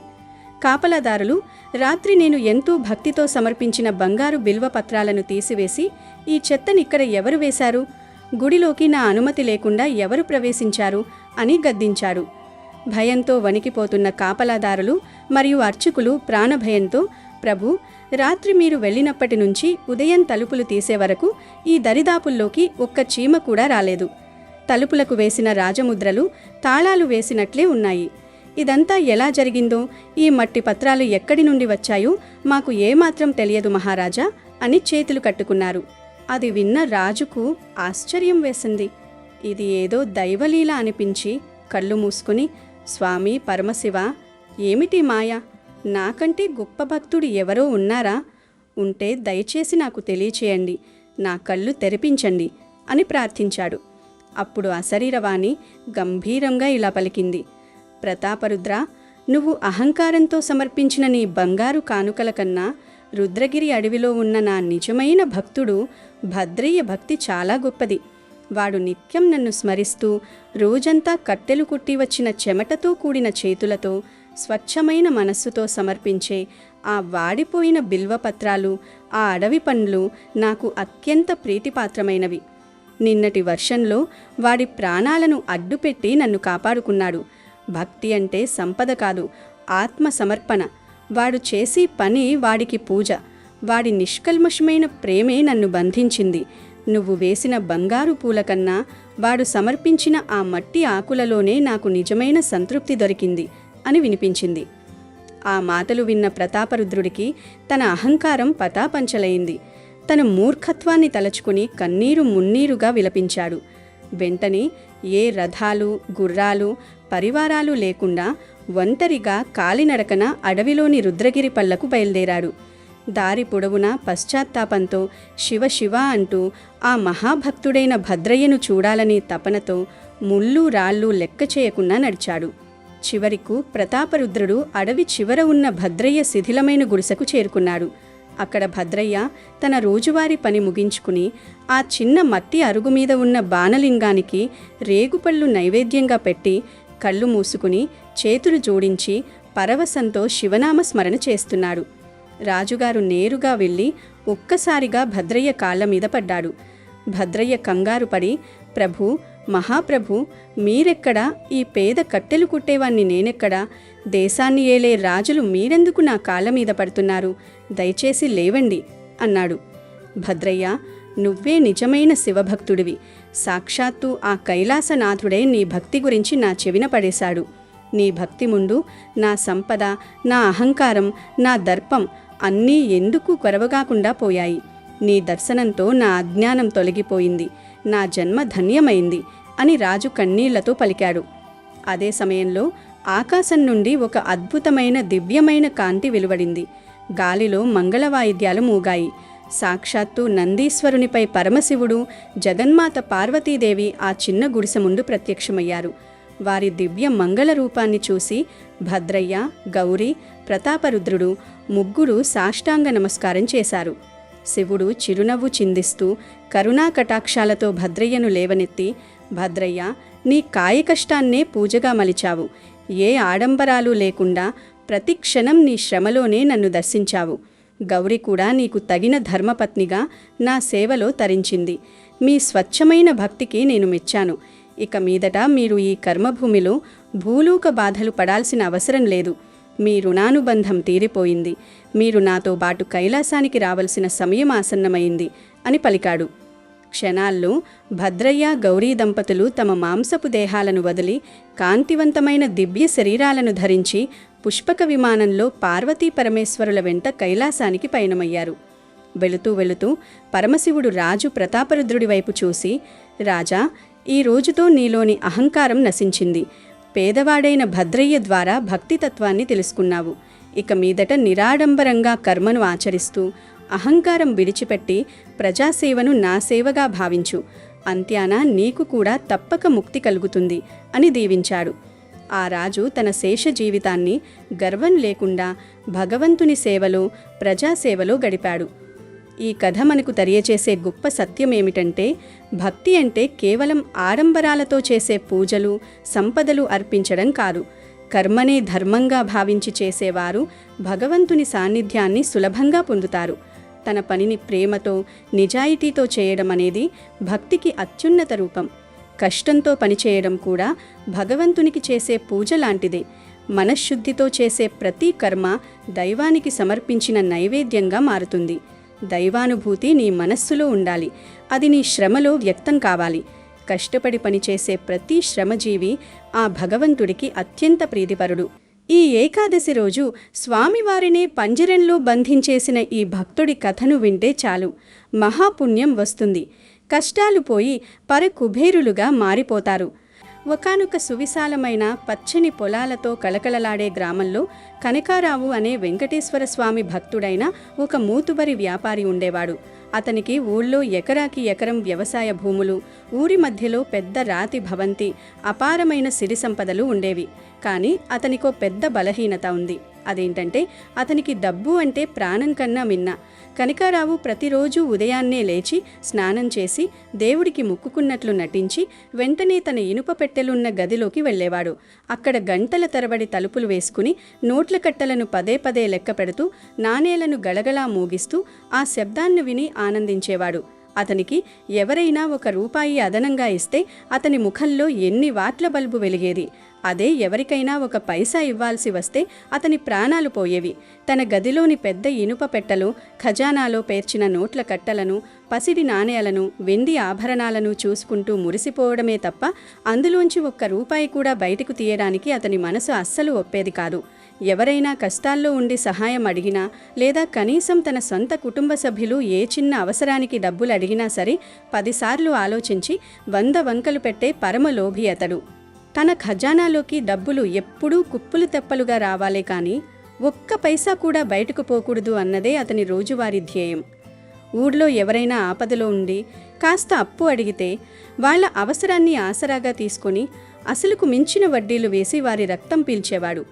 కాపలాదారులు, రాత్రి నేను ఎంతో భక్తితో సమర్పించిన బంగారు బిల్వపత్రాలను తీసివేసి ఈ చెత్తనిక్కడ ఎవరు వేశారు? గుడిలోకి నా అనుమతి లేకుండా ఎవరు ప్రవేశించారు అని గద్దించాడు. భయంతో వణికిపోతున్న కాపలాదారులు మరియు అర్చకులు ప్రాణభయంతో, ప్రభు, రాత్రి మీరు వెళ్ళినప్పటి నుంచి ఉదయం తలుపులు తీసే వరకు ఈ దరిదాపుల్లోకి ఒక్క చీమ కూడా రాలేదు. తలుపులకు వేసిన రాజముద్రలు తాళాలు వేసినట్లే ఉన్నాయి. ఇదంతా ఎలా జరిగిందో, ఈ మట్టి పత్రాలు ఎక్కడి నుండి వచ్చాయో మాకు ఏమాత్రం తెలియదు మహారాజా అని చేతులు కట్టుకున్నారు. అది విన్న రాజుకు ఆశ్చర్యం వేసింది. ఇది ఏదో దైవలీల అనిపించి కళ్ళు మూసుకుని, స్వామి పరమశివ, ఏమిటి మాయ? నాకంటే గొప్ప భక్తుడు ఎవరో ఉన్నారా? ఉంటే దయచేసి నాకు తెలియచేయండి, నా కళ్ళు తెరిపించండి అని ప్రార్థించాడు. అప్పుడు అశరీరవాణి గంభీరంగా ఇలా పలికింది, ప్రతాపరుద్ర, నువ్వు అహంకారంతో సమర్పించిన నీ బంగారు కానుకల కన్నా రుద్రగిరి అడవిలో ఉన్న నా నిజమైన భక్తుడు భద్రయ్య భక్తి చాలా గొప్పది. వాడు నిత్యం నన్ను స్మరిస్తూ రోజంతా కట్టెలు కుట్టి వచ్చిన చెమటతో కూడిన చేతులతో స్వచ్ఛమైన మనస్సుతో సమర్పించే ఆ వాడిపోయిన బిల్వపత్రాలు, ఆ అడవి పండ్లు నాకు అత్యంత ప్రీతిపాత్రమైనవి. నిన్నటి వర్షంలో వాడి ప్రాణాలను అడ్డుపెట్టి నన్ను కాపాడుకున్నాడు. భక్తి అంటే సంపద కాదు, ఆత్మ సమర్పణ. వాడు చేసే పని వాడికి పూజ. వాడి నిష్కల్మషమైన ప్రేమే నన్ను బంధించింది. నువ్వు వేసిన బంగారు పూల కన్నా వాడు సమర్పించిన ఆ మట్టి ఆకులలోనే నాకు నిజమైన సంతృప్తి దొరికింది అని వినిపించింది. ఆ మాటలు విన్న ప్రతాపరుద్రుడికి తన అహంకారం పటాపంచలైంది. తన మూర్ఖత్వాన్ని తలచుకుని కన్నీరు మున్నీరుగా విలపించాడు. వెంటనే ఏ రథాలు, గుర్రాలు, పరివారాలు లేకుండా ఒంటరిగా కాలినడకన అడవిలోని రుద్రగిరి పల్లకు బయలుదేరాడు. దారి పొడవునా పశ్చాత్తాపంతో శివ శివ అంటూ ఆ మహాభక్తుడైన భద్రయ్యను చూడాలనే తపనతో ముళ్ళు రాళ్ళు లెక్క చేయకుండా నడిచాడు. చివరకు ప్రతాపరుద్రుడు అడవి చివర ఉన్న భద్రయ్య శిథిలమైన గుడిసెకు చేరుకున్నాడు. అక్కడ భద్రయ్య తన రోజువారీ పని ముగించుకుని ఆ చిన్న మట్టి అరుగు మీద ఉన్న బాణలింగానికి రేగుపళ్ళు నైవేద్యంగా పెట్టి కళ్ళు మూసుకుని చేతులు జోడించి పరవశంతో శివనామ స్మరణ చేస్తున్నాడు. రాజుగారు నేరుగా వెళ్ళి ఒక్కసారిగా భద్రయ్య కాళ్ల మీద పడ్డాడు. భద్రయ్య కంగారు పడి, ప్రభు, మహాప్రభు, మీరెక్కడా? ఈ పేద కట్టెలు కుట్టేవాణ్ణి నేనెక్కడా? దేశాన్ని ఏలే రాజులు మీరెందుకు నా కాళ్ల మీద పడుతున్నారు? దయచేసి లేవండి అన్నాడు. భద్రయ్య, నువ్వే నిజమైన శివభక్తుడివి. సాక్షాత్తు ఆ కైలాసనాథుడే నీ భక్తి గురించి నా చెవిన పడేశాడు. నీ భక్తి ముందు నా సంపద, నా అహంకారం, నా దర్పం అన్నీ ఎందుకు కొరవగాకుండా పోయాయి. నీ దర్శనంతో నా అజ్ఞానం తొలగిపోయింది, నా జన్మ ధన్యమైంది అని రాజు కన్నీళ్లతో పలికాడు. అదే సమయంలో ఆకాశం నుండి ఒక అద్భుతమైన దివ్యమైన కాంతి వెలువడింది. గాలిలో మంగళవాయిద్యాలు మూగాయి. సాక్షాత్తు నందీశ్వరునిపై పరమశివుడు, జగన్మాత పార్వతీదేవి ఆ చిన్న గుడిసె ముందు ప్రత్యక్షమయ్యారు. వారి దివ్య మంగళ రూపాన్ని చూసి భద్రయ్య, గౌరీ, ప్రతాపరుద్రుడు ముగ్గురు సాష్టాంగ నమస్కారం చేశారు. శివుడు చిరునవ్వు చిందిస్తూ కరుణా కటాక్షాలతో భద్రయ్యను లేవనెత్తి, భద్రయ్య, నీ కాయకష్టాన్నే పూజగా మలిచావు. ఏ ఆడంబరాలు లేకుండా ప్రతి క్షణం నీ శ్రమలోనే నన్ను దర్శించావు. గౌరి కూడా నీకు తగిన ధర్మపత్నిగా నా సేవలో తరించింది. మీ స్వచ్ఛమైన భక్తికి నేను మెచ్చాను. ఇక మీదట మీరు ఈ కర్మభూమిలో భూలోక బాధలు పడాల్సిన అవసరం లేదు. మీ రుణానుబంధం తీరిపోయింది. మీరు నాతో బాటు కైలాసానికి రావలసిన సమయం ఆసన్నమైంది అని పలికాడు. క్షణాల్లో భద్రయ్య, గౌరీ దంపతులు తమ మాంసపు దేహాలను వదిలి కాంతివంతమైన దివ్య శరీరాలను ధరించి పుష్పక విమానంలో పార్వతీ పరమేశ్వరుల వెంట కైలాసానికి పయనమయ్యారు. వెళుతూ వెళుతూ పరమశివుడు రాజు ప్రతాపరుద్రుడి వైపు చూసి, రాజా, ఈ రోజుతో నీలోని అహంకారం నశించింది. పేదవాడైన భద్రయ్య ద్వారా భక్తితత్వాన్ని తెలుసుకున్నావు. ఇక మీదట నిరాడంబరంగా కర్మను ఆచరిస్తూ అహంకారం విడిచిపెట్టి ప్రజాసేవను నా సేవగా భావించు. అంత్యాన నీకు కూడా తప్పక ముక్తి కలుగుతుంది అని దీవించాడు. ఆ రాజు తన శేష జీవితాన్ని గర్వం లేకుండా భగవంతుని సేవలో, ప్రజాసేవలో గడిపాడు. ఈ కథ మనకు తెలియచేసే గొప్ప సత్యమేమిటంటే, భక్తి అంటే కేవలం ఆడంబరాలతో చేసే పూజలు, సంపదలు అర్పించడం కాదు. కర్మనే ధర్మంగా భావించి చేసేవారు భగవంతుని సాన్నిధ్యాన్ని సులభంగా పొందుతారు. తన పనిని ప్రేమతో, నిజాయితీతో చేయడం అనేది భక్తికి అత్యున్నత రూపం. కష్టంతో పనిచేయడం కూడా భగవంతునికి చేసే పూజ లాంటిదే. మనశ్శుద్ధితో చేసే ప్రతి కర్మ దైవానికి సమర్పించిన నైవేద్యంగా మారుతుంది. దైవానుభూతి నీ మనస్సులో ఉండాలి. అది నీ శ్రమలో వ్యక్తం కావాలి. కష్టపడి పనిచేసే ప్రతి శ్రమజీవి ఆ భగవంతుడికి అత్యంత ప్రీతిపరుడు. ఈ ఏకాదశి రోజు స్వామివారినే పంజరంలో బంధించేసిన ఈ భక్తుడి కథను వింటే చాలు, మహాపుణ్యం వస్తుంది. కష్టాలు పోయి పరకుబేరులుగా మారిపోతారు. ఒకానొక సువిశాలమైన పచ్చని పొలాలతో కళకళలాడే గ్రామంలో కనకారావు అనే వెంకటేశ్వర స్వామి భక్తుడైన ఒక మూతుబరి వ్యాపారి ఉండేవాడు. అతనికి ఊళ్ళో ఎకరాకి ఎకరం వ్యవసాయ భూములు, ఊరి మధ్యలో పెద్ద రాతి భవంతి, అపారమైన సిరి సంపదలు ఉండేవి. కానీ అతనికో పెద్ద బలహీనత ఉంది. అదేంటంటే అతనికి డబ్బు అంటే ప్రాణం కన్నా మిన్న. కనకారావు ప్రతిరోజు ఉదయాన్నే లేచి స్నానం చేసి దేవుడికి మొక్కుకున్నట్లు నటించి వెంటనే తన ఇనుప పెట్టెలున్న గదిలోకి వెళ్ళేవాడు. అక్కడ గంటల తరబడి తలుపులు వేసుకుని నోట్ల కట్టలను పదే పదే లెక్క పెడుతూ నాణేలను గళగళా మోగిస్తూ ఆ శబ్దాన్ని విని ఆనందించేవాడు. అతనికి ఎవరైనా ₹1 అదనంగా ఇస్తే అతని ముఖంలో ఎన్ని వాట్ల బల్బు వెలిగేది. అదే ఎవరికైనా ₹1 ఇవ్వాల్సి వస్తే అతని ప్రాణాలు పోయేవి. తన గదిలోని పెద్ద ఇనుప పెట్టెలో ఖజానాలో పేర్చిన నోట్ల కట్టలను, పసిడి నాణేలను, వెండి ఆభరణాలను చూసుకుంటూ మురిసిపోవడమే తప్ప అందులోంచి ₹1 కూడా బయటకు తీయడానికి అతని మనసు అస్సలు ఒప్పేది కాదు. ఎవరైనా కష్టాల్లో ఉండి సహాయం అడిగినా లేదా కనీసం తన సొంత కుటుంబ సభ్యులు ఏ చిన్న అవసరానికి డబ్బులు అడిగినా సరే 10 సార్లు ఆలోచించి 100 వంకలు పెట్టే పరమలోభి అతడు. తన ఖజానాలోకి డబ్బులు ఎప్పుడూ కుప్పులు తెప్పలుగా రావాలే కానీ ₹1 కూడా బయటకు పోకూడదు అన్నదే అతని రోజువారీ ధ్యేయం. ఊళ్ళో ఎవరైనా ఆపదలో ఉండి కాస్త అప్పు అడిగితే వాళ్ళ అవసరాన్ని ఆసరాగా తీసుకొని అసలుకు మించిన వడ్డీలు వేసి వారి రక్తం పీల్చేవాడు.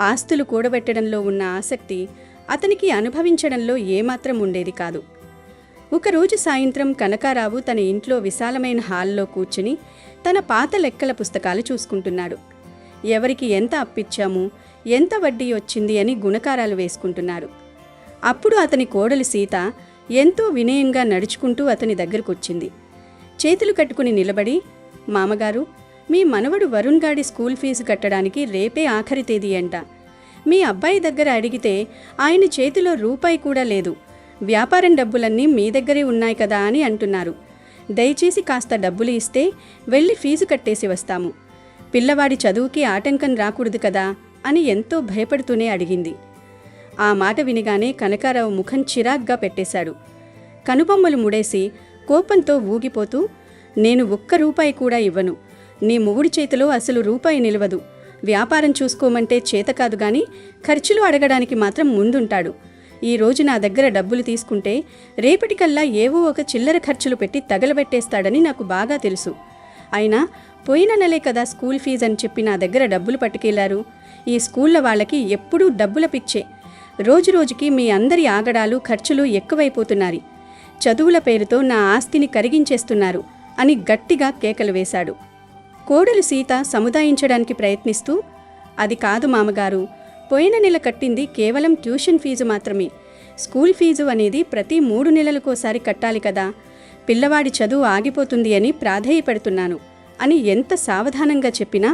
ఆస్తులు కూడబెట్టడంలో ఉన్న ఆసక్తి అతనికి అనుభవించడంలో ఏమాత్రం ఉండేది కాదు. ఒకరోజు సాయంత్రం కనకారావు తన ఇంట్లో విశాలమైన హాల్లో కూర్చుని తన పాత లెక్కల పుస్తకాలు చూసుకుంటున్నాడు. ఎవరికి ఎంత అప్పిచ్చాము, ఎంత వడ్డీ వచ్చింది అని గుణకారాలు వేసుకుంటున్నాడు. అప్పుడు అతని కోడలి సీత ఎంతో వినయంగా నడుచుకుంటూ అతని దగ్గరకొచ్చింది. చేతులు కట్టుకుని నిలబడి, మామగారు, మీ మనవడు వరుణ్ గాడి స్కూల్ ఫీజు కట్టడానికి రేపే ఆఖరి తేదీ అంట. మీ అబ్బాయి దగ్గర అడిగితే ఆయన చేతిలో ₹1 కూడా లేదు. వ్యాపారం డబ్బులన్నీ మీ దగ్గరే ఉన్నాయి కదా అని అంటున్నారు. దయచేసి కాస్త డబ్బులు ఇస్తే వెళ్ళి ఫీజు కట్టేసి వస్తాము. పిల్లవాడి చదువుకి ఆటంకం రాకూడదు కదా అని ఎంతో భయపడుతూనే అడిగింది. ఆ మాట వినగానే కనకారావు ముఖం చిరాగ్గా పెట్టేశాడు. కనుబొమ్మలు ముడేసి కోపంతో ఊగిపోతూ, నేను ₹1 కూడా ఇవ్వను. నీ మొగుడి చేతిలో అసలు ₹1 నిలవదు. వ్యాపారం చూసుకోమంటే చేతకాదు గాని ఖర్చులు అడగడానికి మాత్రం ముందుంటాడు. ఈరోజు నా దగ్గర డబ్బులు తీసుకుంటే రేపటికల్లా ఏవో ఒక చిల్లర ఖర్చులు పెట్టి తగలబెట్టేస్తాడని నాకు బాగా తెలుసు. అయినా పోయిన నెలే కదా స్కూల్ ఫీజు అని చెప్పి నా దగ్గర డబ్బులు పట్టుకెళ్లారు. ఈ స్కూళ్ళ వాళ్ళకి ఎప్పుడూ డబ్బుల పిచ్చే. రోజురోజుకి మీ అందరి ఆగడాలు, ఖర్చులు ఎక్కువైపోతున్నారు. చదువుల పేరుతో నా ఆస్తిని కరిగించేస్తున్నారు అని గట్టిగా కేకలు వేశాడు. కోడలు సీత సముదాయించడానికి ప్రయత్నిస్తూ, అది కాదు మామగారు, పోయిన నెల కట్టింది కేవలం ట్యూషన్ ఫీజు మాత్రమే. స్కూల్ ఫీజు అనేది ప్రతి 3 నెలలకోసారి కట్టాలి కదా. పిల్లవాడి చదువు ఆగిపోతుంది అని ప్రాధేయపడుతున్నాను అని ఎంత సావధానంగా చెప్పినా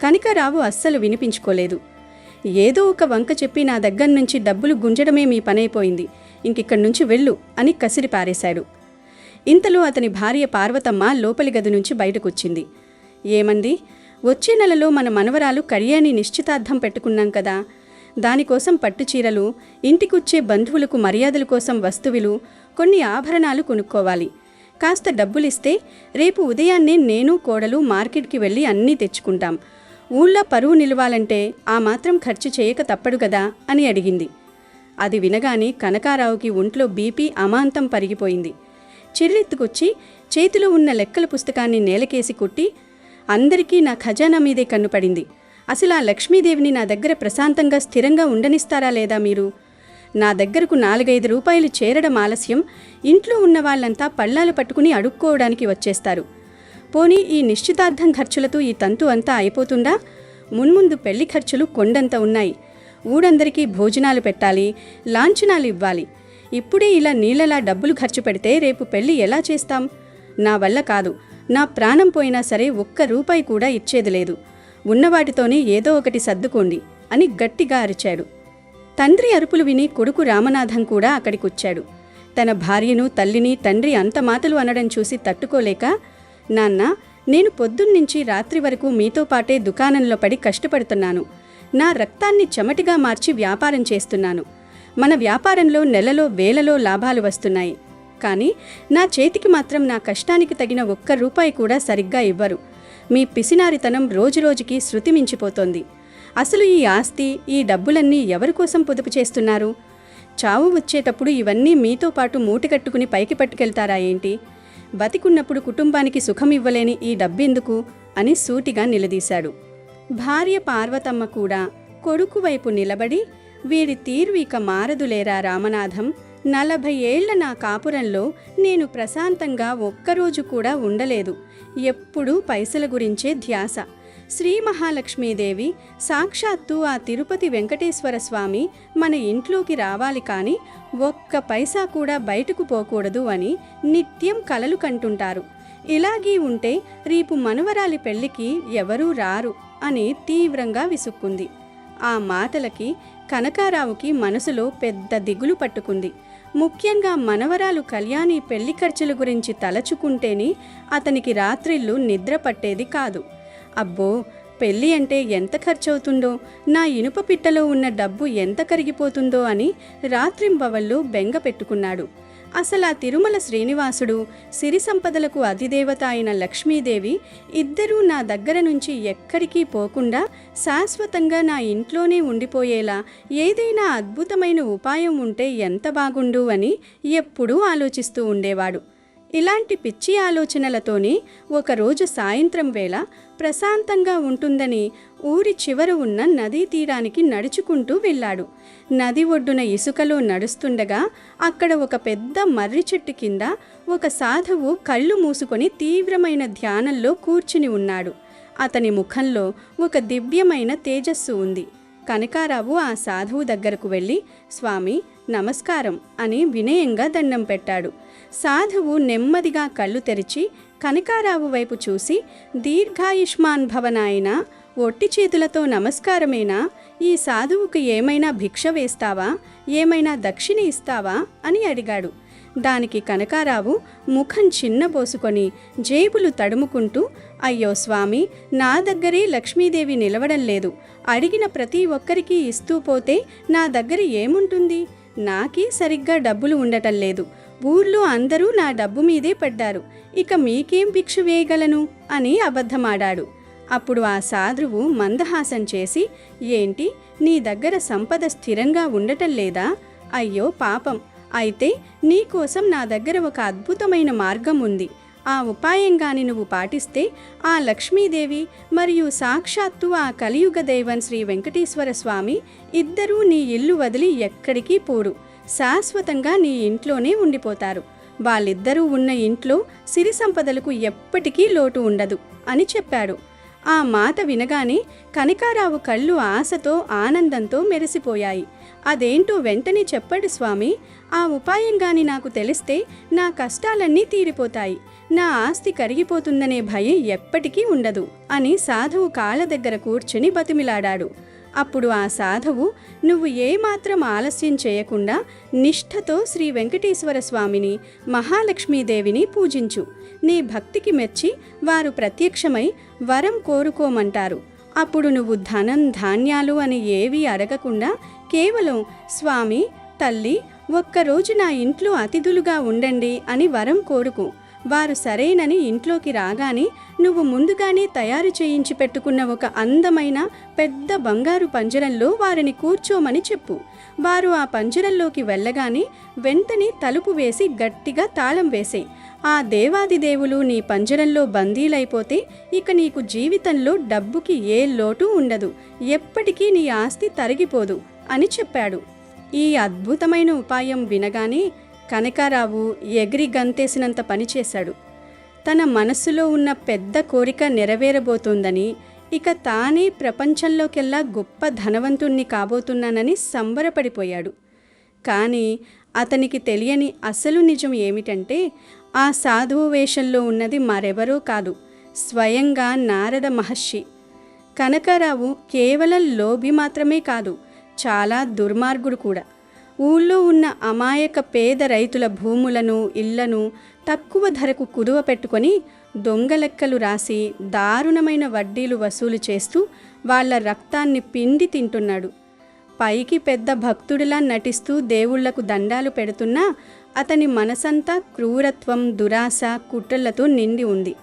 కనకారావు అస్సలు వినిపించుకోలేదు. ఏదో ఒక వంక చెప్పి నా దగ్గర నుంచి డబ్బులు గుంజడమే మీ పనైపోయింది, ఇంకిక్కడి నుంచి వెళ్ళు అని కసిరి పారేశాడు. ఇంతలో అతని భార్య పార్వతమ్మ లోపలి గది నుంచి బయటకొచ్చింది. ఏమంది, వచ్చే నెలలో మన మనవరాలు కళ్యాణి నిశ్చితార్థం పెట్టుకున్నాం కదా, దానికోసం పట్టుచీరలు, ఇంటికొచ్చే బంధువులకు మర్యాదల కోసం వస్తువులు, కొన్ని ఆభరణాలు కొనుక్కోవాలి. కాస్త డబ్బులిస్తే రేపు ఉదయాన్నే నేను కోడలు మార్కెట్కి వెళ్ళి అన్నీ తెచ్చుకుంటాం. ఊళ్ళో పరువు నిలవాలంటే ఆ మాత్రం ఖర్చు చేయక తప్పడు కదా అని అడిగింది. అది వినగానే కనకారావుకి ఒంట్లో బీపీ అమాంతం పరిగిపోయింది. చిర్రెత్తుకొచ్చి చేతిలో ఉన్న లెక్కల పుస్తకాన్ని నేలకేసి కొట్టి, అందరికీ నా ఖజానా మీదే కన్నుపడింది. అసలు ఆ లక్ష్మీదేవిని నా దగ్గర ప్రశాంతంగా స్థిరంగా ఉండనిస్తారా లేదా మీరు? నా దగ్గరకు ₹4-5 చేరడం ఆలస్యం ఇంట్లో ఉన్న వాళ్ళంతా పళ్ళాలు పట్టుకుని అడుక్కోవడానికి వచ్చేస్తారు. పోనీ ఈ నిశ్చితార్థం ఖర్చులతో ఈ తంతు అంతా అయిపోతుందా? మున్ముందు పెళ్లి ఖర్చులు కొండంత ఉన్నాయి. ఊరందరికీ భోజనాలు పెట్టాలి, లాంఛనాలు ఇవ్వాలి. ఇప్పుడే ఇలా నీళ్ళలా డబ్బులు ఖర్చు పెడితే రేపు పెళ్లి ఎలా చేస్తాం? నా వల్ల కాదు. నా ప్రాణం పోయినా సరే ₹1 కూడా ఇచ్చేది లేదు. ఉన్నవాటితోనే ఏదో ఒకటి సర్దుకోండి అని గట్టిగా అరిచాడు. తండ్రి అరుపులు విని కొడుకు రామనాథం కూడా అక్కడికొచ్చాడు. తన భార్యను, తల్లిని తండ్రి అంత మాటలు అనడం చూసి తట్టుకోలేక, నాన్న, నేను పొద్దున్నుంచి రాత్రి వరకు మీతో పాటే దుకాణంలో పడి కష్టపడుతున్నాను. నా రక్తాన్ని చెమటిగా మార్చి వ్యాపారం చేస్తున్నాను. మన వ్యాపారంలో నెలలో వేలలో లాభాలు వస్తున్నాయి. కానీ నా చేతికి మాత్రం నా కష్టానికి తగిన ఒక్క రూపాయి కూడా సరిగ్గా ఇవ్వరు. మీ పిసినారితనం రోజురోజుకి శృతిమించిపోతోంది. అసలు ఈ ఆస్తి, ఈ డబ్బులన్నీ ఎవరి కోసం పొదుపు చేస్తున్నారు? చావు వచ్చేటప్పుడు ఇవన్నీ మీతో పాటు మూటగట్టుకుని పైకి పట్టుకెళ్తారా ఏంటి? బతికున్నప్పుడు కుటుంబానికి సుఖం ఇవ్వలేని ఈ డబ్బెందుకు అని సూటిగా నిలదీశాడు. భార్య పార్వతమ్మ కూడా కొడుకు వైపు నిలబడి, వీడి తీరు ఇక మారదులేరా రామనాథం. 40 ఏళ్ల నా కాపురంలో నేను ప్రశాంతంగా ఒక్కరోజు కూడా ఉండలేదు. ఎప్పుడూ పైసల గురించే ధ్యాస. శ్రీ మహాలక్ష్మీదేవి సాక్షాత్తు ఆ తిరుపతి వెంకటేశ్వర స్వామి మన ఇంట్లోకి రావాలి, కానీ ఒక్క పైసా కూడా బయటకు పోకూడదు అని నిత్యం కలలు కంటుంటారు. ఇలాగే ఉంటే రేపు మనవరాలి పెళ్లికి ఎవరూ రారు అని తీవ్రంగా విసుక్కుంది. ఆ మాటలకి కనకారావుకి మనసులో పెద్ద దిగులు పట్టుకుంది. ముఖ్యంగా మనవరాలు కళ్యాణి పెళ్లి ఖర్చుల గురించి తలచుకుంటేనే అతనికి రాత్రిళ్ళు నిద్ర పట్టేది కాదు. అబ్బో, పెళ్ళి అంటే ఎంత ఖర్చవుతుందో, నా ఇనుప పిట్టలో ఉన్న డబ్బు ఎంత కరిగిపోతుందో అని రాత్రింబవళ్ళు బెంగ పెట్టుకున్నాడు. అసలు ఆ తిరుమల శ్రీనివాసుడు, సిరి సంపదలకు అధిదేవత అయిన లక్ష్మీదేవి ఇద్దరూ నా దగ్గర నుంచి ఎక్కడికి పోకుండా శాశ్వతంగా నా ఇంట్లోనే ఉండిపోయేలా ఏదైనా అద్భుతమైన ఉపాయం ఉంటే ఎంత బాగుండు అని ఎప్పుడూ ఆలోచిస్తూ ఉండేవాడు. ఇలాంటి పిచ్చి ఆలోచనలతోనే ఒకరోజు సాయంత్రం వేళ ప్రశాంతంగా ఉంటుందని ఊరి చివర ఉన్న నదీ తీరానికి నడుచుకుంటూ వెళ్ళాడు. నది ఒడ్డున ఇసుకలో నడుస్తుండగా అక్కడ ఒక పెద్ద మర్రి చెట్టు కింద ఒక సాధువు కళ్ళు మూసుకొని తీవ్రమైన ధ్యానంలో కూర్చుని ఉన్నాడు. అతని ముఖంలో ఒక దివ్యమైన తేజస్సు ఉంది. కనకారావు ఆ సాధువు దగ్గరకు వెళ్ళి, స్వామి నమస్కారం అని వినయంగా దండం పెట్టాడు. సాధువు నెమ్మదిగా కళ్ళు తెరిచి కనకారావు వైపు చూసి, దీర్ఘాయుష్మాన్ భవనాయనా, ఒట్టి చేతులతో నమస్కారమేనా? ఈ సాధువుకు ఏమైనా భిక్ష వేస్తావా? ఏమైనా దక్షిణ ఇస్తావా అని అడిగాడు. దానికి కనకారావు ముఖం చిన్నబోసుకొని జేబులు తడుముకుంటూ, అయ్యో స్వామి, నా దగ్గరే లక్ష్మీదేవి నిలవడం లేదు. అడిగిన ప్రతి ఒక్కరికి ఇస్తూ పోతే నా దగ్గర ఏముంటుంది? నాకే సరిగ్గా డబ్బులు ఉండటం లేదు. ఊర్లో అందరూ నా డబ్బు మీదే పడ్డారు. ఇక మీకేం భిక్ష వేయగలను అని అబద్ధమాడాడు. అప్పుడు ఆ సాధువు మందహాసం చేసి, ఏంటి, నీ దగ్గర సంపద స్థిరంగా ఉండటం లేదా? అయ్యో పాపం, అయితే నీకోసం నా దగ్గర ఒక అద్భుతమైన మార్గం ఉంది. ఆ ఉపాయంగాని నువ్వు పాటిస్తే ఆ లక్ష్మీదేవి మరియు సాక్షాత్తు ఆ కలియుగ దైవం శ్రీ వెంకటేశ్వర స్వామి ఇద్దరూ నీ ఇల్లు వదిలి ఎక్కడికి పోడు. శాశ్వతంగా నీ ఇంట్లోనే ఉండిపోతారు. వాళ్ళిద్దరూ ఉన్న ఇంట్లో సిరి సంపదలకు ఎప్పటికీ లోటు ఉండదు అని చెప్పాడు. ఆ మాట వినగానే కనకారావు కళ్ళు ఆశతో ఆనందంతో మెరిసిపోయాయి. అదేంటో వెంటనే చెప్పడు స్వామి. ఆ ఉపాయంగాని నాకు తెలిస్తే నా కష్టాలన్నీ తీరిపోతాయి. నా ఆస్తి కరిగిపోతుందనే భయం ఎప్పటికీ ఉండదు అని సాధువు కాళ్ళ దగ్గర కూర్చుని బతిమిలాడాడు. అప్పుడు ఆ సాధువు, నువ్వు ఏమాత్రం ఆలస్యం చేయకుండా నిష్ఠతో శ్రీ వెంకటేశ్వర స్వామిని, మహాలక్ష్మీదేవిని పూజించు. నీ భక్తికి మెచ్చి వారు ప్రత్యక్షమై వరం కోరుకోమంటారు. అప్పుడు నువ్వు ధనం, ధాన్యాలు అని ఏవీ అడగకుండా కేవలం స్వామి, తల్లి, ఒక్కరోజు నా ఇంట్లో అతిథులుగా ఉండండి అని వరం కోరుకు. వారు సరేనని ఇంట్లోకి రాగానే నువ్వు ముందుగానే తయారు చేయించి పెట్టుకున్న ఒక అందమైన పెద్ద బంగారు పంజరంలో వారిని కూర్చోమని చెప్పు. వారు ఆ పంజరంలోకి వెళ్ళగానే వెంటనే తలుపు వేసి గట్టిగా తాళం వేసే. ఆ దేవాదిదేవులు నీ పంజరంలో బందీలైపోతే ఇక నీకు జీవితంలో డబ్బుకి ఏ లోటు ఉండదు. ఎప్పటికీ నీ ఆస్తి తరిగిపోదు అని చెప్పాడు. ఈ అద్భుతమైన ఉపాయం వినగానే కనకారావు ఎగిరి గంతేసినంత పనిచేశాడు. తన మనస్సులో ఉన్న పెద్ద కోరిక నెరవేరబోతోందని, ఇక తానే ప్రపంచంలోకెల్లా గొప్ప ధనవంతుణ్ణి కాబోతున్నానని సంబరపడిపోయాడు. కానీ అతనికి తెలియని అసలు నిజం ఏమిటంటే, ఆ సాధువు వేషంలో ఉన్నది మరెవరో కాదు, స్వయంగా నారద మహర్షి. కనకారావు కేవలం లోభి మాత్రమే కాదు, చాలా దుర్మార్గుడు కూడా. ఊళ్ళో ఉన్న అమాయక పేద రైతుల భూములను ఇళ్లను తక్కువ ధరకు కుదువ పెట్టుకొని దొంగలెక్కలు రాసి దారుణమైన వడ్డీలు వసూలు చేస్తూ వాళ్ళ రక్తాన్ని పిండి తింటున్నాడు. పైకి పెద్ద భక్తుడిలా నటిస్తూ దేవుళ్లకు దండాలు పెడుతున్నా అతని మనసంతా క్రూరత్వం, దురాశ, కుట్రలతో నిండి ఉంది.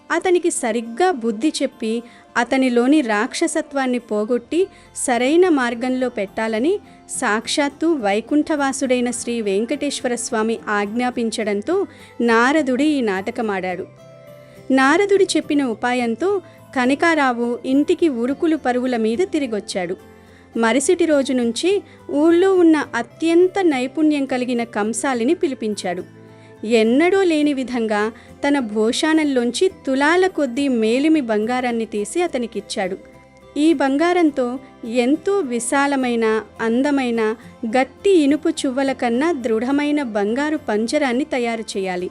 అతనికి సరిగ్గా బుద్ధి చెప్పి అతనిలోని రాక్షసత్వాన్ని పోగొట్టి సరైన మార్గంలో పెట్టాలని సాక్షాత్తు వైకుంఠవాసుడైన శ్రీ వెంకటేశ్వర స్వామి ఆజ్ఞాపించడంతో నారదుడు ఈ నాటకమాడాడు. నారదుడు చెప్పిన ఉపాయంతో కనకారావు ఇంటికి ఉరుకులు పరుగుల మీద తిరిగొచ్చాడు. మరుసటి రోజు నుంచి ఊళ్ళో ఉన్న అత్యంత నైపుణ్యం కలిగిన కంసాలిని పిలిపించాడు. ఎన్నడూ లేని విధంగా తన భోషాణంలోంచి తులాల కొద్దీ మేలిమి బంగారాన్ని తీసి అతనికిచ్చాడు. ఈ బంగారంతో ఎంతో విశాలమైన, అందమైన, గట్టి ఇనుపు చువ్వల కన్నా దృఢమైన బంగారు పంజరాన్ని తయారు చేయాలి.